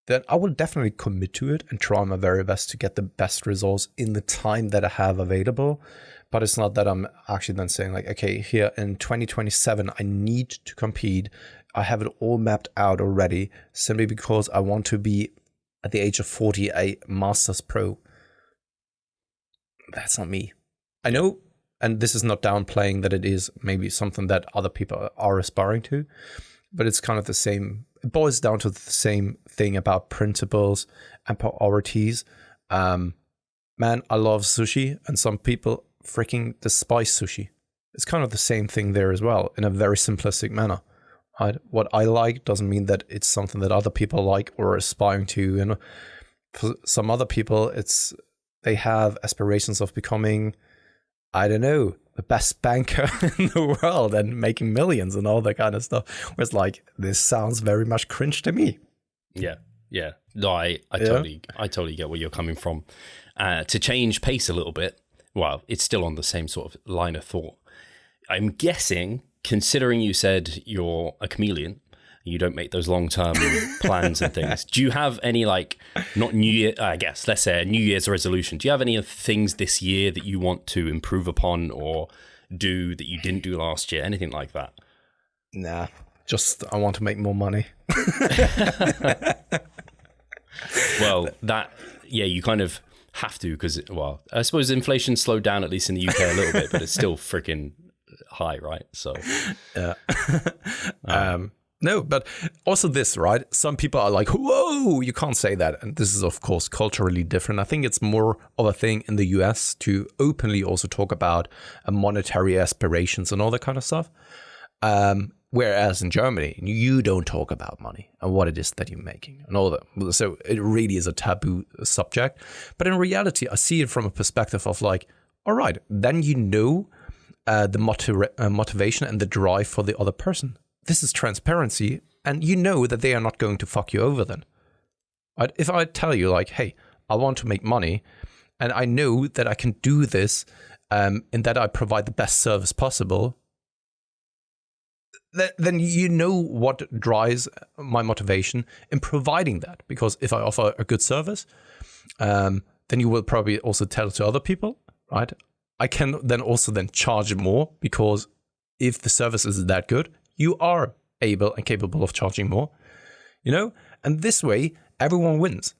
Speaker 1: then I will definitely commit to it and try my very best to get the best results in the time that I have available. But it's not that I'm actually then saying like, okay, here in 2027, I need to compete. I have it all mapped out already, simply because I want to be at the age of 40, a Masters Pro. That's not me. I know, and this is not downplaying that it is maybe something that other people are aspiring to, but it's kind of the same. It boils down to the same thing about principles and priorities. Man, I love sushi, and some people freaking despise sushi. It's kind of the same thing there as well, in a very simplistic manner. Right? What I like doesn't mean that it's something that other people like or are aspiring to. And for some other people, they have aspirations of becoming, I don't know, the best banker in the world and making millions and all that kind of stuff. Where it's like, this sounds very much cringe to me.
Speaker 2: Yeah. No, I totally get where you're coming from. To change pace a little bit, well, it's still on the same sort of line of thought. I'm guessing, considering you said you're a chameleon, you don't make those long-term plans and things. Do you have any, like, not New Year, I guess, let's say a New Year's resolution? Do you have any things this year that you want to improve upon or do that you didn't do last year? Anything like that?
Speaker 1: Nah, just I want to make more money.
Speaker 2: Well, you kind of have to, because, well, I suppose inflation slowed down, at least in the UK, a little bit, but it's still freaking high, right? So,
Speaker 1: yeah. No, but also this, right? Some people are like, whoa, you can't say that. And this is, of course, culturally different. I think it's more of a thing in the US to openly also talk about monetary aspirations and all that kind of stuff. Whereas in Germany, you don't talk about money and what it is that you're making and all that. So it really is a taboo subject. But in reality, I see it from a perspective of like, all right, then you know the motivation and the drive for the other person. This is transparency, and you know that they are not going to fuck you over then. Right? If I tell you like, hey, I want to make money, and I know that I can do this and that I provide the best service possible, then you know what drives my motivation in providing that. Because if I offer a good service, then you will probably also tell to other people, right? I can then also charge more, because if the service is that good, you are able and capable of charging more, you know? And this way, everyone wins.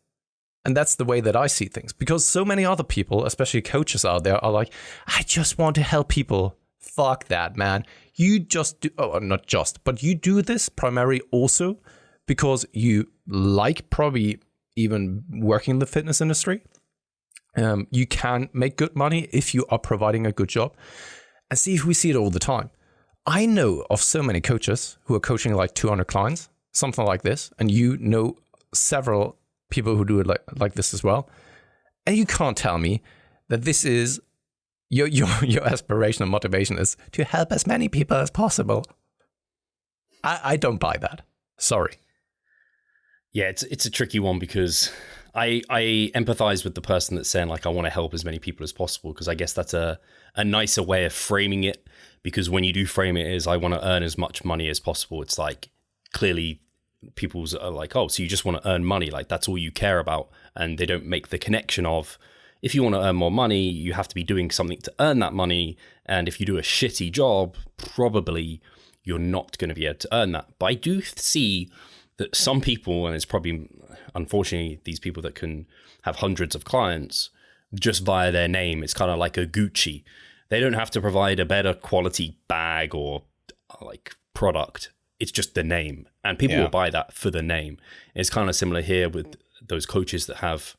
Speaker 1: And that's the way that I see things, because so many other people, especially coaches out there, are like, I just want to help people. Fuck that, man. You just do, not just, but you do this primarily also because you like probably even working in the fitness industry. You can make good money if you are providing a good job. And see, if we see it all the time. I know of so many coaches who are coaching like 200 clients, something like this. And you know several people who do it like this as well. And you can't tell me that this is your aspiration and motivation is to help as many people as possible. I don't buy that. Sorry.
Speaker 2: Yeah, it's a tricky one, because I empathize with the person that's saying like, I want to help as many people as possible, because I guess that's a nicer way of framing it. Because when you do frame it as I want to earn as much money as possible, it's like clearly people's are like, oh, so you just want to earn money, like that's all you care about. And they don't make the connection of, if you want to earn more money, you have to be doing something to earn that money. And if you do a shitty job, probably you're not going to be able to earn that. But I do see that some people, and it's probably, unfortunately, these people that can have hundreds of clients just via their name, it's kind of like a Gucci. They don't have to provide a better quality bag or like product. It's just the name. And people will buy that for the name. It's kind of similar here with those coaches that have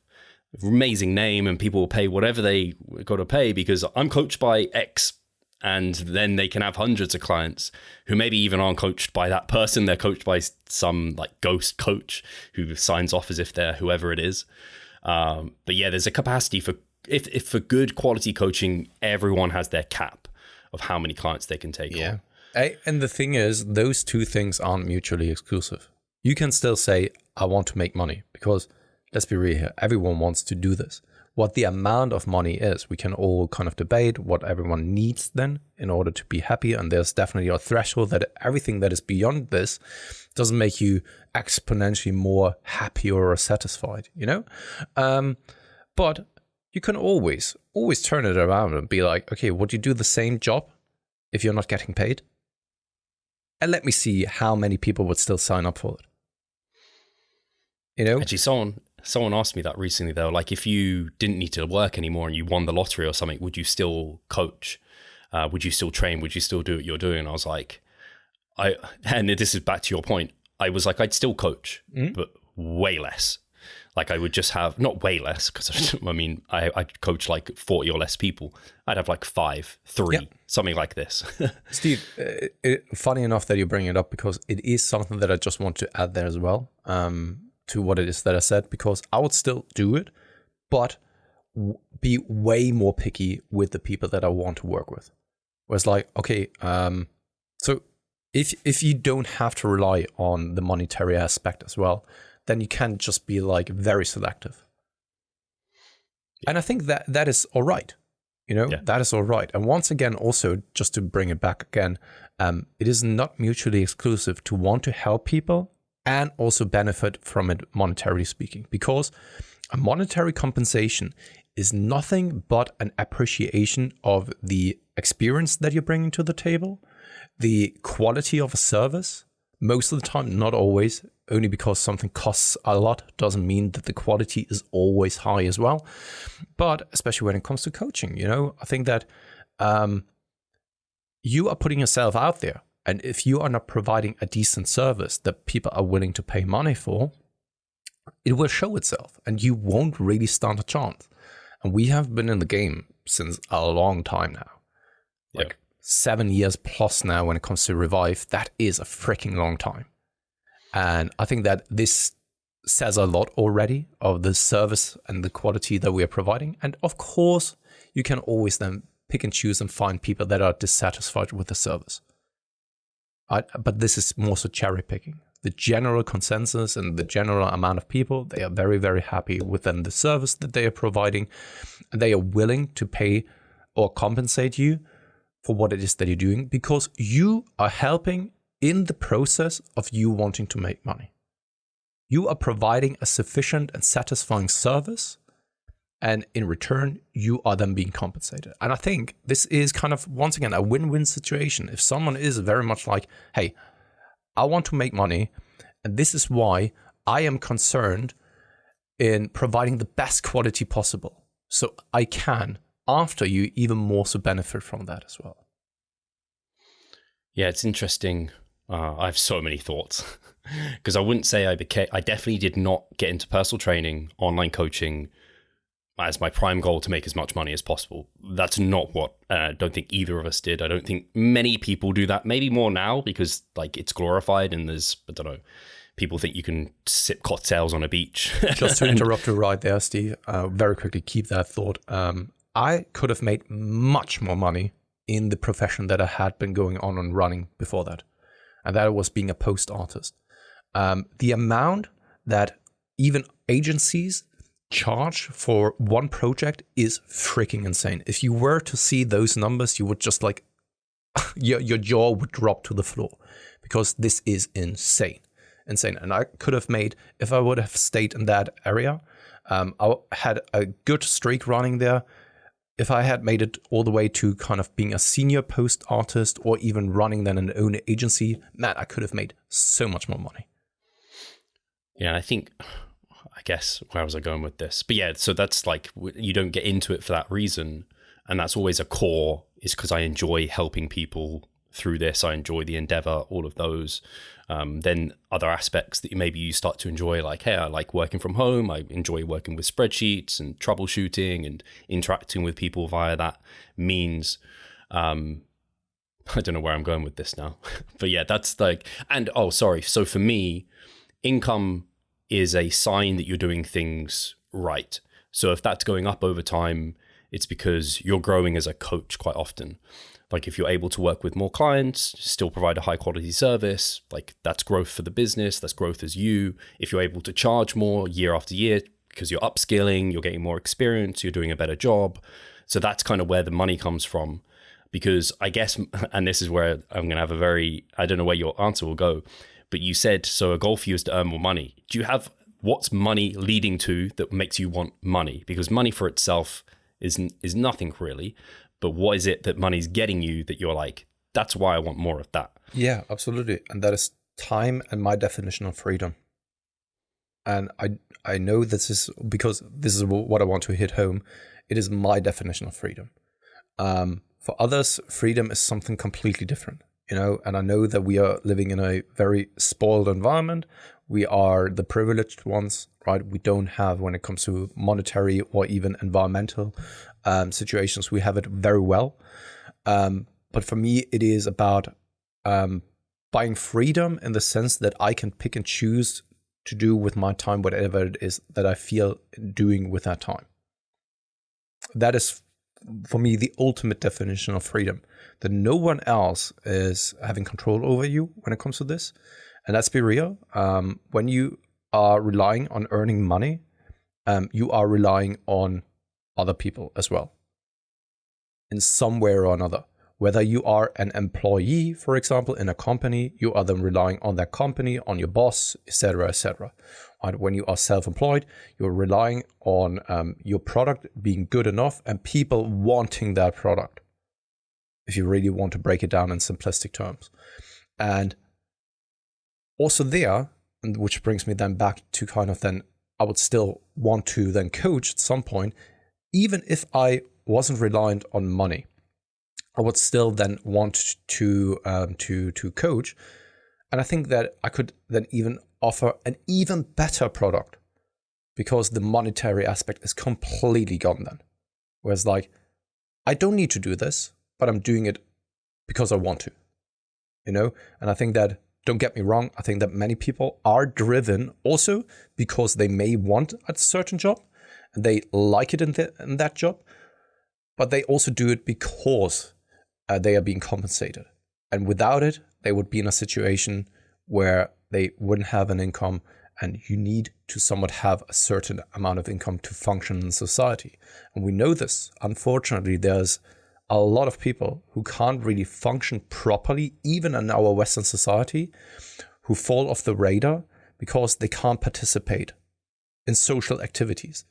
Speaker 2: amazing name, and people will pay whatever they got to pay because I'm coached by X, and then they can have hundreds of clients who maybe even aren't coached by that person. They're coached by some like ghost coach who signs off as if they're whoever it is. But yeah, there's a capacity for if for good quality coaching, everyone has their cap of how many clients they can take on.
Speaker 1: And the thing is, those two things aren't mutually exclusive. You can still say, I want to make money, because let's be real here, everyone wants to do this. What the amount of money is, we can all kind of debate what everyone needs then in order to be happy. And there's definitely a threshold that everything that is beyond this doesn't make you exponentially more happy or satisfied, you know? But you can always turn it around and be like, okay, would you do the same job if you're not getting paid? And let me see how many people would still sign up for it. You know?
Speaker 2: Actually, someone asked me that recently, though. Like, if you didn't need to work anymore and you won the lottery or something, would you still coach? Would you still train? Would you still do what you're doing? And I was like, and this is back to your point. I was like, I'd still coach, but way less. Like, I would just have, not way less, because I mean, I'd coach like 40 or less people. I'd have like 5, 3, something like this.
Speaker 1: Steve, funny enough that you bring it up, because it is something that I just want to add there as well. To what it is that I said, because I would still do it, but be way more picky with the people that I want to work with. Whereas like, okay, so if you don't have to rely on the monetary aspect as well, then you can just be like very selective. And I think that is all right. You know, that is all right. And once again, also just to bring it back again, it is not mutually exclusive to want to help people and also benefit from it monetarily speaking, because a monetary compensation is nothing but an appreciation of the experience that you're bringing to the table, the quality of a service. Most of the time, not always, only because something costs a lot doesn't mean that the quality is always high as well. But especially when it comes to coaching, you know, I think that you are putting yourself out there. And if you are not providing a decent service that people are willing to pay money for, it will show itself and you won't really stand a chance. And we have been in the game since a long time now. Like 7 years plus now when it comes to Revive. That is a freaking long time. And I think that this says a lot already of the service and the quality that we are providing. And of course, you can always then pick and choose and find people that are dissatisfied with the service. But this is more so cherry picking. The general consensus and the general amount of people, they are very, very happy with the service that they are providing. And they are willing to pay or compensate you for what it is that you're doing, because you are helping in the process of you wanting to make money. You are providing a sufficient and satisfying service, and in return, you are then being compensated. And I think this is kind of, once again, a win-win situation. If someone is very much like, hey, I want to make money, and this is why I am concerned in providing the best quality possible, so I can, after you, even more so benefit from that as well.
Speaker 2: Yeah, it's interesting. I have so many thoughts because I wouldn't say I definitely did not get into personal training, online coaching as my prime goal to make as much money as possible. That's not what I don't think either of us did. I don't think many people do that. Maybe more now because like it's glorified and there's, I don't know, people think you can sip cocktails on a beach.
Speaker 1: Just to interrupt you right there, Steve, very quickly, keep that thought. I could have made much more money in the profession that I had been going on and running before that. And that was being a post artist. The amount that even agencies charge for one project is freaking insane. If you were to see those numbers, you would just like, your jaw would drop to the floor, because this is insane. And I could have made, if I would have stayed in that area, I had a good streak running there. If I had made it all the way to kind of being a senior post artist or even running then an own agency, man, I could have made so much more money.
Speaker 2: Yeah, I guess, where was I going with this? But yeah, so that's like, you don't get into it for that reason. And that's always a core, is because I enjoy helping people through this. I enjoy the endeavor, all of those. Then other aspects that maybe you start to enjoy, like, hey, I like working from home. I enjoy working with spreadsheets and troubleshooting and interacting with people via that means. I don't know where I'm going with this now. But yeah, that's like, and sorry. So for me, income is a sign that you're doing things right. So if that's going up over time, it's because you're growing as a coach quite often. Like if you're able to work with more clients, still provide a high quality service, like that's growth for the business, that's growth as you. If you're able to charge more year after year because you're upskilling, you're getting more experience, you're doing a better job. So that's kind of where the money comes from. Because I guess, and this is where I'm going to have I don't know where your answer will go, but you said, so a goal for you is to earn more money. Do you have, what's money leading to that makes you want money? Because money for itself is nothing really. But what is it that money's getting you that you're like, that's why I want more of that?
Speaker 1: Yeah, absolutely. And that is time and my definition of freedom. And I know this is because this is what I want to hit home. It is my definition of freedom. For others, freedom is something completely different, and I know that we are living in a very spoiled environment. We are the privileged ones, right? We don't have, when it comes to monetary or even environmental situations, we have it very well. But for me, it is about buying freedom in the sense that I can pick and choose to do with my time whatever it is that I feel doing with that time. That is, for me, the ultimate definition of freedom, that no one else is having control over you when it comes to this. And let's be real, when you are relying on earning money, you are relying on other people as well, in some way or another. Whether you are an employee, for example, in a company, you are then relying on that company, on your boss, etc., etc. And when you are self-employed, you're relying on your product being good enough and people wanting that product, if you really want to break it down in simplistic terms. And also there, and which brings me then back to kind of then, I would still want to then coach at some point, even if I wasn't reliant on money. I would still then want to coach, and I think that I could then even offer an even better product, because the monetary aspect is completely gone then. Whereas like, I don't need to do this, but I'm doing it because I want to, you know? And I think that, don't get me wrong, I think that many people are driven also because they may want a certain job and they like it in that job, but they also do it because they are being compensated. And without it, they would be in a situation where they wouldn't have an income, and you need to somewhat have a certain amount of income to function in society. And we know this. Unfortunately, there's a lot of people who can't really function properly, even in our Western society, who fall off the radar because they can't participate in social activities.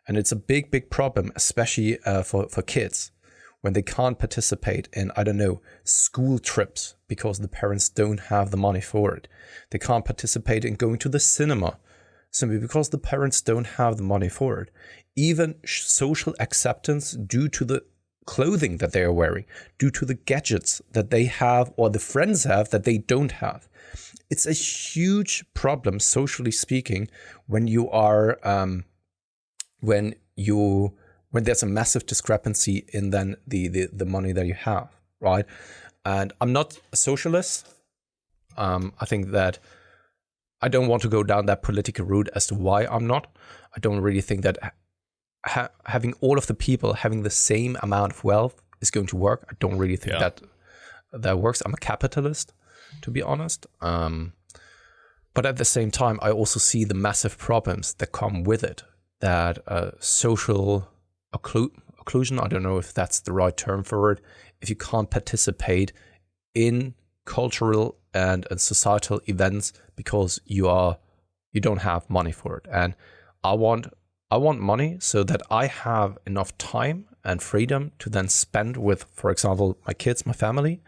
Speaker 1: And it's a big, big problem, especially for kids, when they can't participate in, I don't know, school trips because the parents don't have the money for it. They can't participate in going to the cinema simply because the parents don't have the money for it. Even social acceptance due to the clothing that they are wearing, due to the gadgets that they have or the friends have that they don't have. It's a huge problem, socially speaking, when you are when there's a massive discrepancy in then the money that you have, right? And I'm not a socialist. I think that I don't want to go down that political route as to why I'm not. I don't really think that having all of the people having the same amount of wealth is going to work. I don't really think that works. I'm a capitalist, to be honest. But at the same time, I also see the massive problems that come with it. That social occlusion, I don't know if that's the right term for it, if you can't participate in cultural and societal events because you don't have money for it. And I want money so that I have enough time and freedom to then spend with, for example, my kids, my family,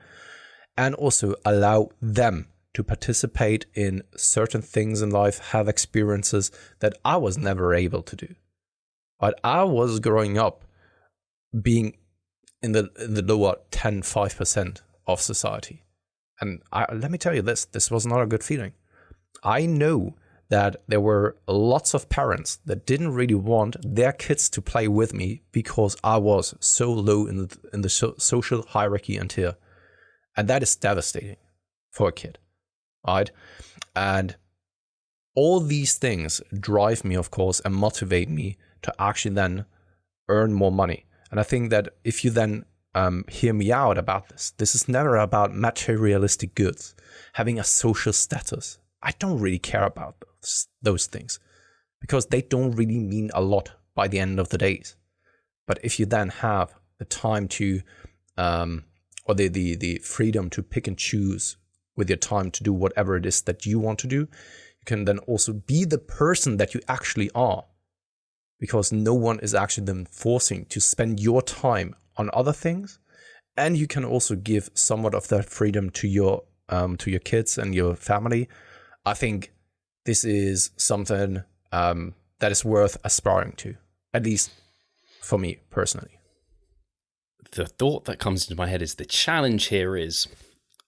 Speaker 1: and also allow them to participate in certain things in life, have experiences that I was never able to do. But I was growing up being in the lower 5% of society. And let me tell you this was not a good feeling. I know that there were lots of parents that didn't really want their kids to play with me because I was so low in the social hierarchy and tier. And that is devastating for a kid. Right? And all these things drive me, of course, and motivate me to actually then earn more money. And I think that if you then hear me out about this is never about materialistic goods, having a social status. I don't really care about those things because they don't really mean a lot by the end of the days. But if you then have the time to, or the freedom to pick and choose with your time to do whatever it is that you want to do, you can then also be the person that you actually are, because no one is actually then forcing to spend your time on other things. And you can also give somewhat of that freedom to your kids and your family. I think this is something that is worth aspiring to, at least for me personally.
Speaker 2: The thought that comes into my head is the challenge here is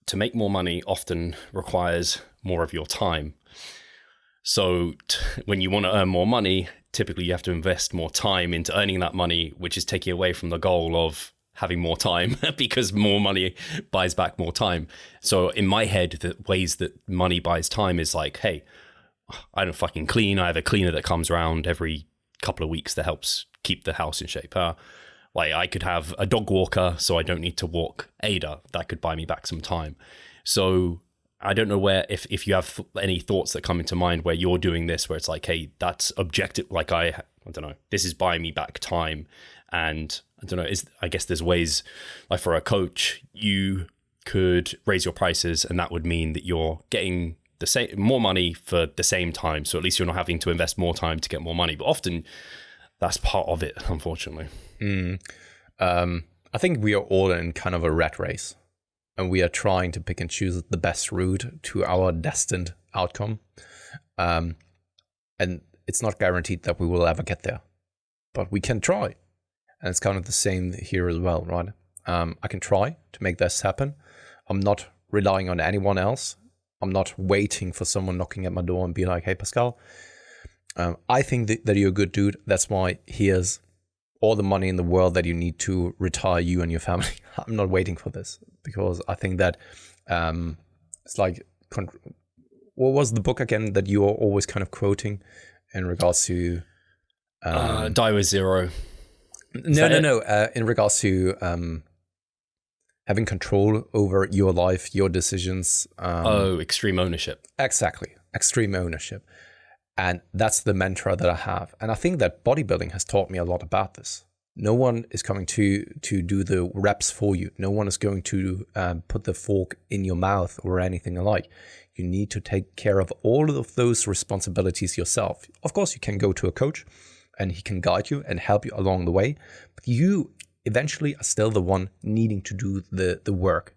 Speaker 2: to make more money often requires more of your time. So when you want to earn more money, typically you have to invest more time into earning that money, which is taking away from the goal of having more time because more money buys back more time. So in my head, the ways that money buys time is like, hey, I don't fucking clean. I have a cleaner that comes around every couple of weeks that helps keep the house in shape. Like I could have a dog walker, so I don't need to walk Ada. That could buy me back some time. So I don't know where, if you have any thoughts that come into mind where you're doing this, where it's like, hey, that's objective. Like I don't know, this is buying me back time. And I don't know, I guess there's ways, like for a coach, you could raise your prices and that would mean that you're getting the same, more money for the same time. So at least you're not having to invest more time to get more money. But often that's part of it, unfortunately.
Speaker 1: I think we are all in kind of a rat race, and we are trying to pick and choose the best route to our destined outcome. And it's not guaranteed that we will ever get there, but we can try. And it's kind of the same here as well, right? I can try to make this happen. I'm not relying on anyone else. I'm not waiting for someone knocking at my door and be like, hey, Pascal, I think that you're a good dude. That's why here's all the money in the world that you need to retire you and your family. I'm not waiting for this, because I think that it's like, what was the book again that you are always kind of quoting in regards to
Speaker 2: Die with Zero.
Speaker 1: No. In regards to having control over your life, your decisions.
Speaker 2: Extreme ownership.
Speaker 1: Exactly. Extreme ownership. And that's the mantra that I have. And I think that bodybuilding has taught me a lot about this. No one is coming to do the reps for you. No one is going to put the fork in your mouth or anything alike. You need to take care of all of those responsibilities yourself. Of course, you can go to a coach and he can guide you and help you along the way. But you eventually are still the one needing to do the work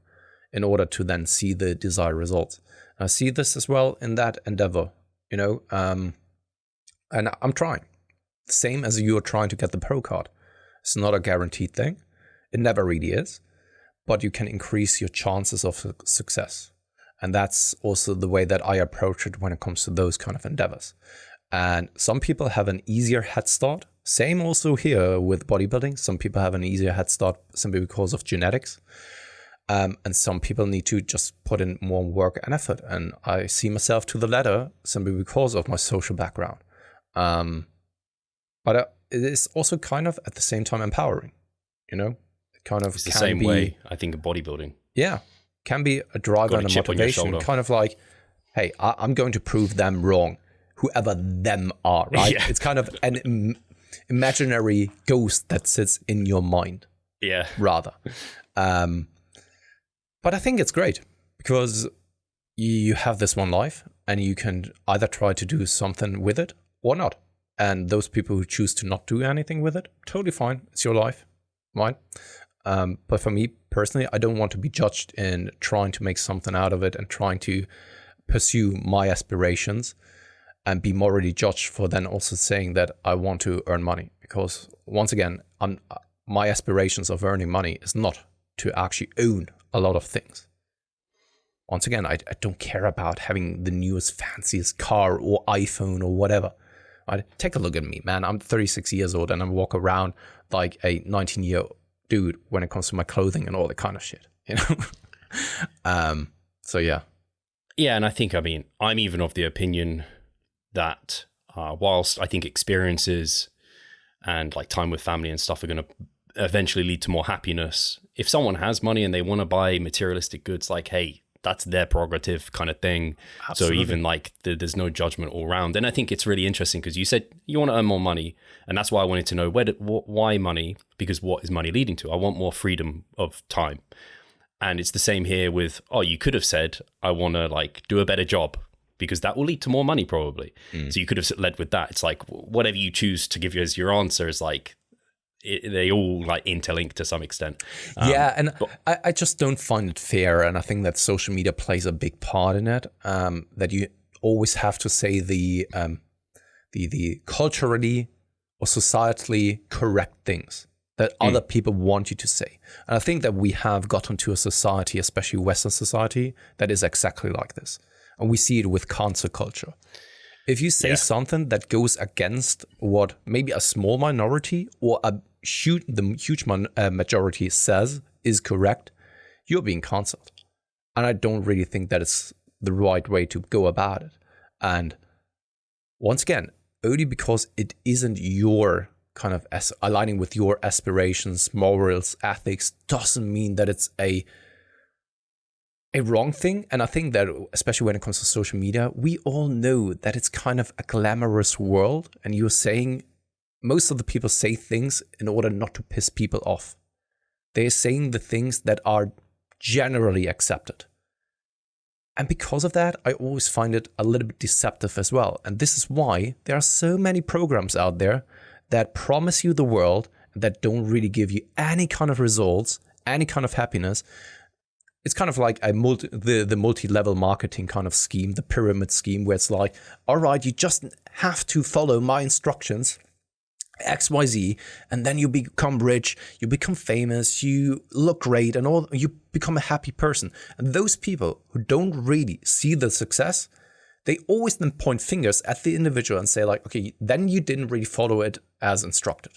Speaker 1: in order to then see the desired results. And I see this as well in that endeavor, and I'm trying. Same as you are trying to get the pro card. It's not a guaranteed thing. It never really is. But you can increase your chances of success. And that's also the way that I approach it when it comes to those kind of endeavors. And some people have an easier head start. Same also here with bodybuilding. Some people have an easier head start simply because of genetics. And some people need to just put in more work and effort. And I see myself to the latter simply because of my social background. But it is also kind of at the same time empowering, It kind of
Speaker 2: it's the same way, I think, of bodybuilding.
Speaker 1: Yeah. Can be a driver and a motivation. Kind of like, hey, I'm going to prove them wrong. Whoever them are, right? Yeah. It's kind of an imaginary ghost that sits in your mind.
Speaker 2: Yeah.
Speaker 1: Rather. But I think it's great because you have this one life and you can either try to do something with it or not. And those people who choose to not do anything with it, totally fine. It's your life, mine. But for me personally, I don't want to be judged in trying to make something out of it and trying to pursue my aspirations and be morally judged for then also saying that I want to earn money. Because once again, my aspirations of earning money is not to actually own a lot of things. Once again, I don't care about having the newest, fanciest car or iPhone or whatever. Take a look at me, man. I'm 36 years old and I walk around like a 19-year-old dude when it comes to my clothing and all that kind of shit, So yeah.
Speaker 2: Yeah, and I think, I'm even of the opinion that whilst I think experiences and like time with family and stuff are going to eventually lead to more happiness, if someone has money and they want to buy materialistic goods, like, hey, that's their prerogative kind of thing. Absolutely. So even like there's no judgment all around. And I think it's really interesting because you said you want to earn more money. And that's why I wanted to know why money, because what is money leading to? I want more freedom of time. And it's the same here with, you could have said, I want to like do a better job because that will lead to more money probably. So you could have led with that. It's like whatever you choose to give you as your answer is like, they all like interlink to some extent.
Speaker 1: I just don't find it fair. And I think that social media plays a big part in it, that you always have to say the culturally or societally correct things that other people want you to say. And I think that we have gotten to a society, especially Western society, that is exactly like this. And we see it with cancel culture. If you say something that goes against what maybe a small minority or the huge majority says is correct, you're being cancelled. And I don't really think that it's the right way to go about it. And once again, only because it isn't your kind of aligning with your aspirations, morals, ethics, doesn't mean that it's a wrong thing. And I think that especially when it comes to social media, we all know that it's kind of a glamorous world. And you're saying most of the people say things in order not to piss people off. They're saying the things that are generally accepted. And because of that, I always find it a little bit deceptive as well. And this is why there are so many programs out there that promise you the world that don't really give you any kind of results, any kind of happiness. It's kind of like the multi-level marketing kind of scheme, the pyramid scheme, where it's like, all right, you just have to follow my instructions, XYZ, and then you become rich, you become famous, you look great, and all, you become a happy person. And those people who don't really see the success, they always then point fingers at the individual and say like, okay, then you didn't really follow it as instructed.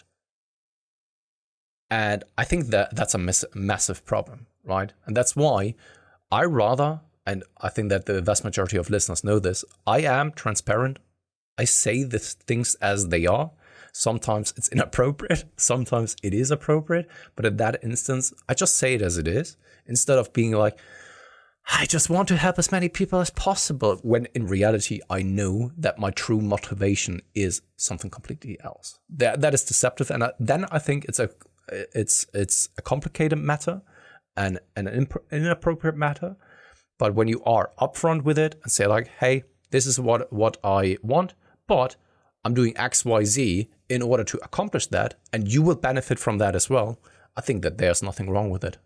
Speaker 1: And I think that that's a massive problem, right? And that's why I rather, and I think that the vast majority of listeners know this, I am transparent. I say the things as they are. Sometimes it's inappropriate, sometimes it is appropriate, but in that instance, I just say it as it is, instead of being like, I just want to help as many people as possible, when in reality, I know that my true motivation is something completely else. That is deceptive, and then I think it's a complicated matter and an inappropriate matter. But when you are upfront with it and say like, hey, this is what I want, but I'm doing X, Y, Z in order to accomplish that, and you will benefit from that as well, I think that there's nothing wrong with it.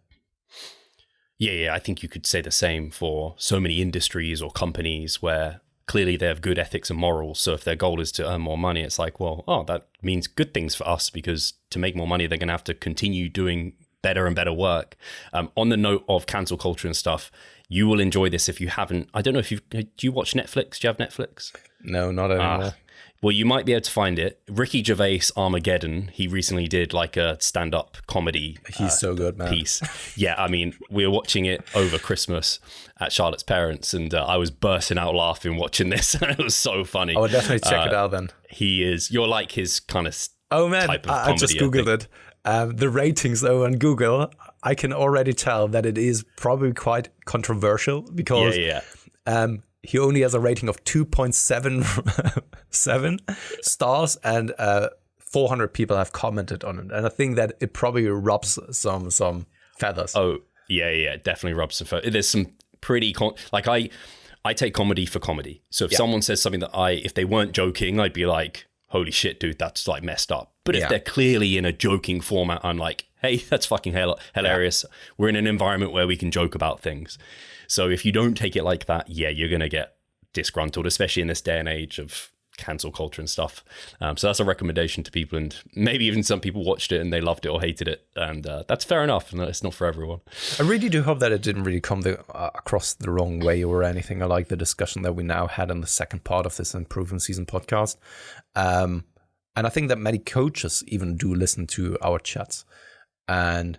Speaker 2: Yeah, I think you could say the same for so many industries or companies where clearly they have good ethics and morals. So if their goal is to earn more money, it's like, well, that means good things for us, because to make more money, they're going to have to continue doing better and better work. On the note of cancel culture and stuff, you will enjoy this if you haven't. I don't know if do you watch Netflix? Do you have Netflix?
Speaker 1: No, not anymore.
Speaker 2: Well, you might be able to find it. Ricky Gervais, Armageddon, he recently did like a stand-up comedy
Speaker 1: He's so good, man.
Speaker 2: piece. Yeah, I mean, we were watching it over Christmas at Charlotte's parents, and I was bursting out laughing watching this. It was so funny.
Speaker 1: I would definitely check it out then.
Speaker 2: You're like his kind of type of comedy.
Speaker 1: I just Googled it. The ratings though on Google, I can already tell that it is probably quite controversial, because he only has a rating of 2.77 stars, and 400 people have commented on it. And I think that it probably rubs some feathers.
Speaker 2: Oh, yeah, definitely rubs some feathers. There's some pretty... I take comedy for comedy. So if someone says something that if they weren't joking, I'd be like, holy shit, dude, that's like messed up. But if they're clearly in a joking format, I'm like, hey, that's fucking hilarious. Yeah. We're in an environment where we can joke about things. So if you don't take it like that, you're going to get disgruntled, especially in this day and age of cancel culture and stuff. So that's a recommendation to people, and maybe even some people watched it and they loved it or hated it, and that's fair enough. And it's not for everyone.
Speaker 1: I really do hope that it didn't really come across the wrong way or anything. I like the discussion that we now had in the second part of this Improvement Season podcast. And I think that many coaches even do listen to our chats. And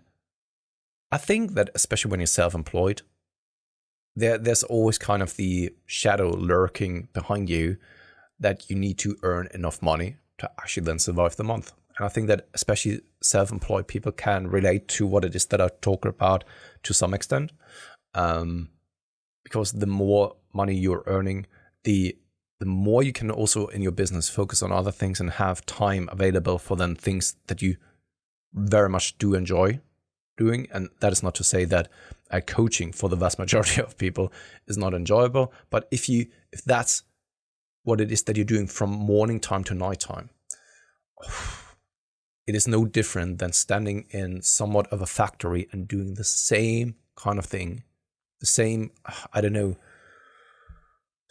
Speaker 1: I think that especially when you're self-employed, there's always kind of the shadow lurking behind you that you need to earn enough money to actually then survive the month. And I think that especially self-employed people can relate to what it is that I talk about to some extent. Because the more money you're earning, the more you can also in your business focus on other things and have time available for then things that you very much do enjoy doing. And that is not to say that coaching for the vast majority of people is not enjoyable, but if that's what it is that you're doing from morning time to night time, it is no different than standing in somewhat of a factory and doing the same kind of thing, the same,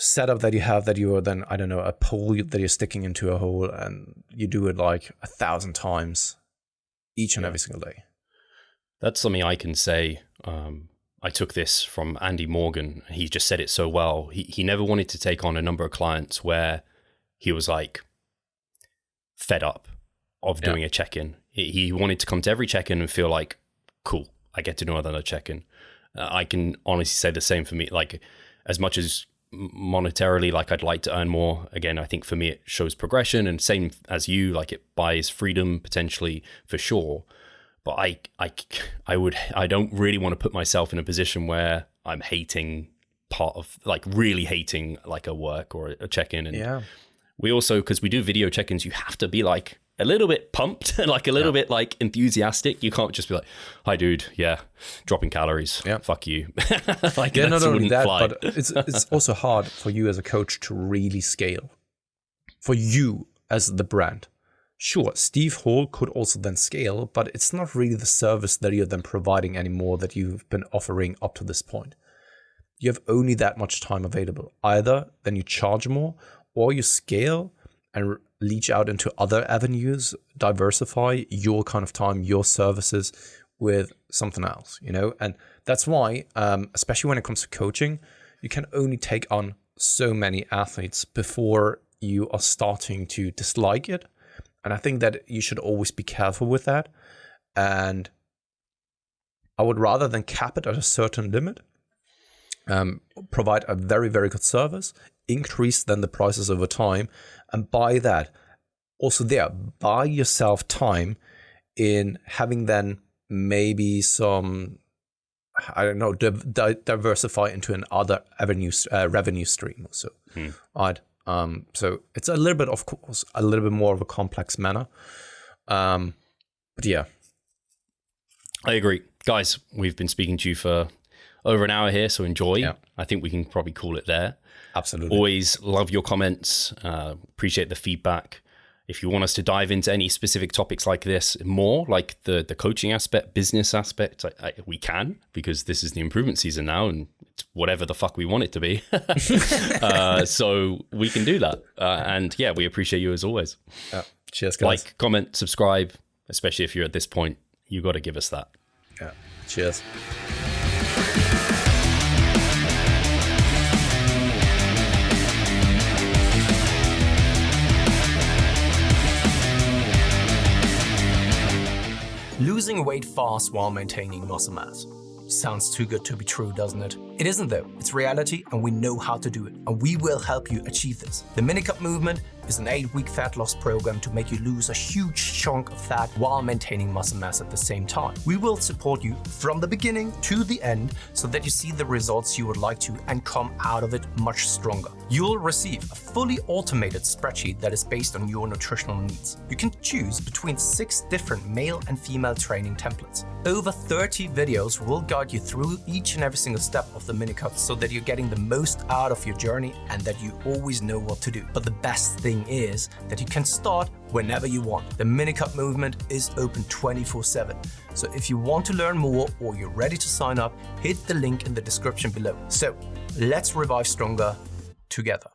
Speaker 1: setup that you have, that you are then, a pole that you're sticking into a hole, and you do it like 1,000 times each and every single day.
Speaker 2: That's something I can say. I took this from Andy Morgan. He just said it so well. He never wanted to take on a number of clients where he was like fed up of doing a check-in. He wanted to come to every check-in and feel like, cool, I get to do another check-in. I can honestly say the same for me. Like, as much as monetarily, like, I'd like to earn more, again, I think for me it shows progression, and same as you, like, it buys freedom potentially for sure. But I don't really want to put myself in a position where I'm hating really hating like a work or a check-in. And we also, because we do video check-ins, you have to be like a little bit pumped, like a little bit like enthusiastic. You can't just be like, hi dude, dropping calories, fuck you. Like,
Speaker 1: not only that, fly. But it's also hard for you as a coach to really scale. For you as the brand. Sure, Steve Hall could also then scale, but it's not really the service that you're then providing anymore that you've been offering up to this point. You have only that much time available. Either then you charge more, or you scale and reach out into other avenues, diversify your kind of time, your services with something else, And that's why, especially when it comes to coaching, you can only take on so many athletes before you are starting to dislike it. And I think that you should always be careful with that. And I would, rather than cap it at a certain limit, provide a very, very good service, increase then the prices over time, and by that, also buy yourself time in having then maybe some, I don't know, diversify into another revenue stream also. Right? So it's a little bit, of course, a little bit more of a complex manner. But yeah.
Speaker 2: I agree. Guys, we've been speaking to you for over an hour here, so enjoy. Yeah. I think we can probably call it there.
Speaker 1: Absolutely.
Speaker 2: Always love your comments. Appreciate the feedback. If you want us to dive into any specific topics like this more, like the coaching aspect, business aspect, we can, because this is the improvement season now and it's whatever the fuck we want it to be. So we can do that. And yeah, we appreciate you as always.
Speaker 1: Cheers, guys.
Speaker 2: Like, comment, subscribe, especially if you're at this point. You got to give us that.
Speaker 1: Yeah. Cheers.
Speaker 3: Losing weight fast while maintaining muscle mass. Sounds too good to be true, doesn't it? It isn't though. It's reality and we know how to do it. And we will help you achieve this. The Minicut Movement is an 8-week fat loss program to make you lose a huge chunk of fat while maintaining muscle mass at the same time. We will support you from the beginning to the end so that you see the results you would like to and come out of it much stronger. You'll receive a fully automated spreadsheet that is based on your nutritional needs. You can choose between 6 different male and female training templates. Over 30 videos will guide you through each and every single step of the Minicut so that you're getting the most out of your journey and that you always know what to do. But the best thing is that you can start whenever you want. The Minicut Movement is open 24/7. So if you want to learn more or you're ready to sign up, hit the link in the description below. So let's revive stronger together.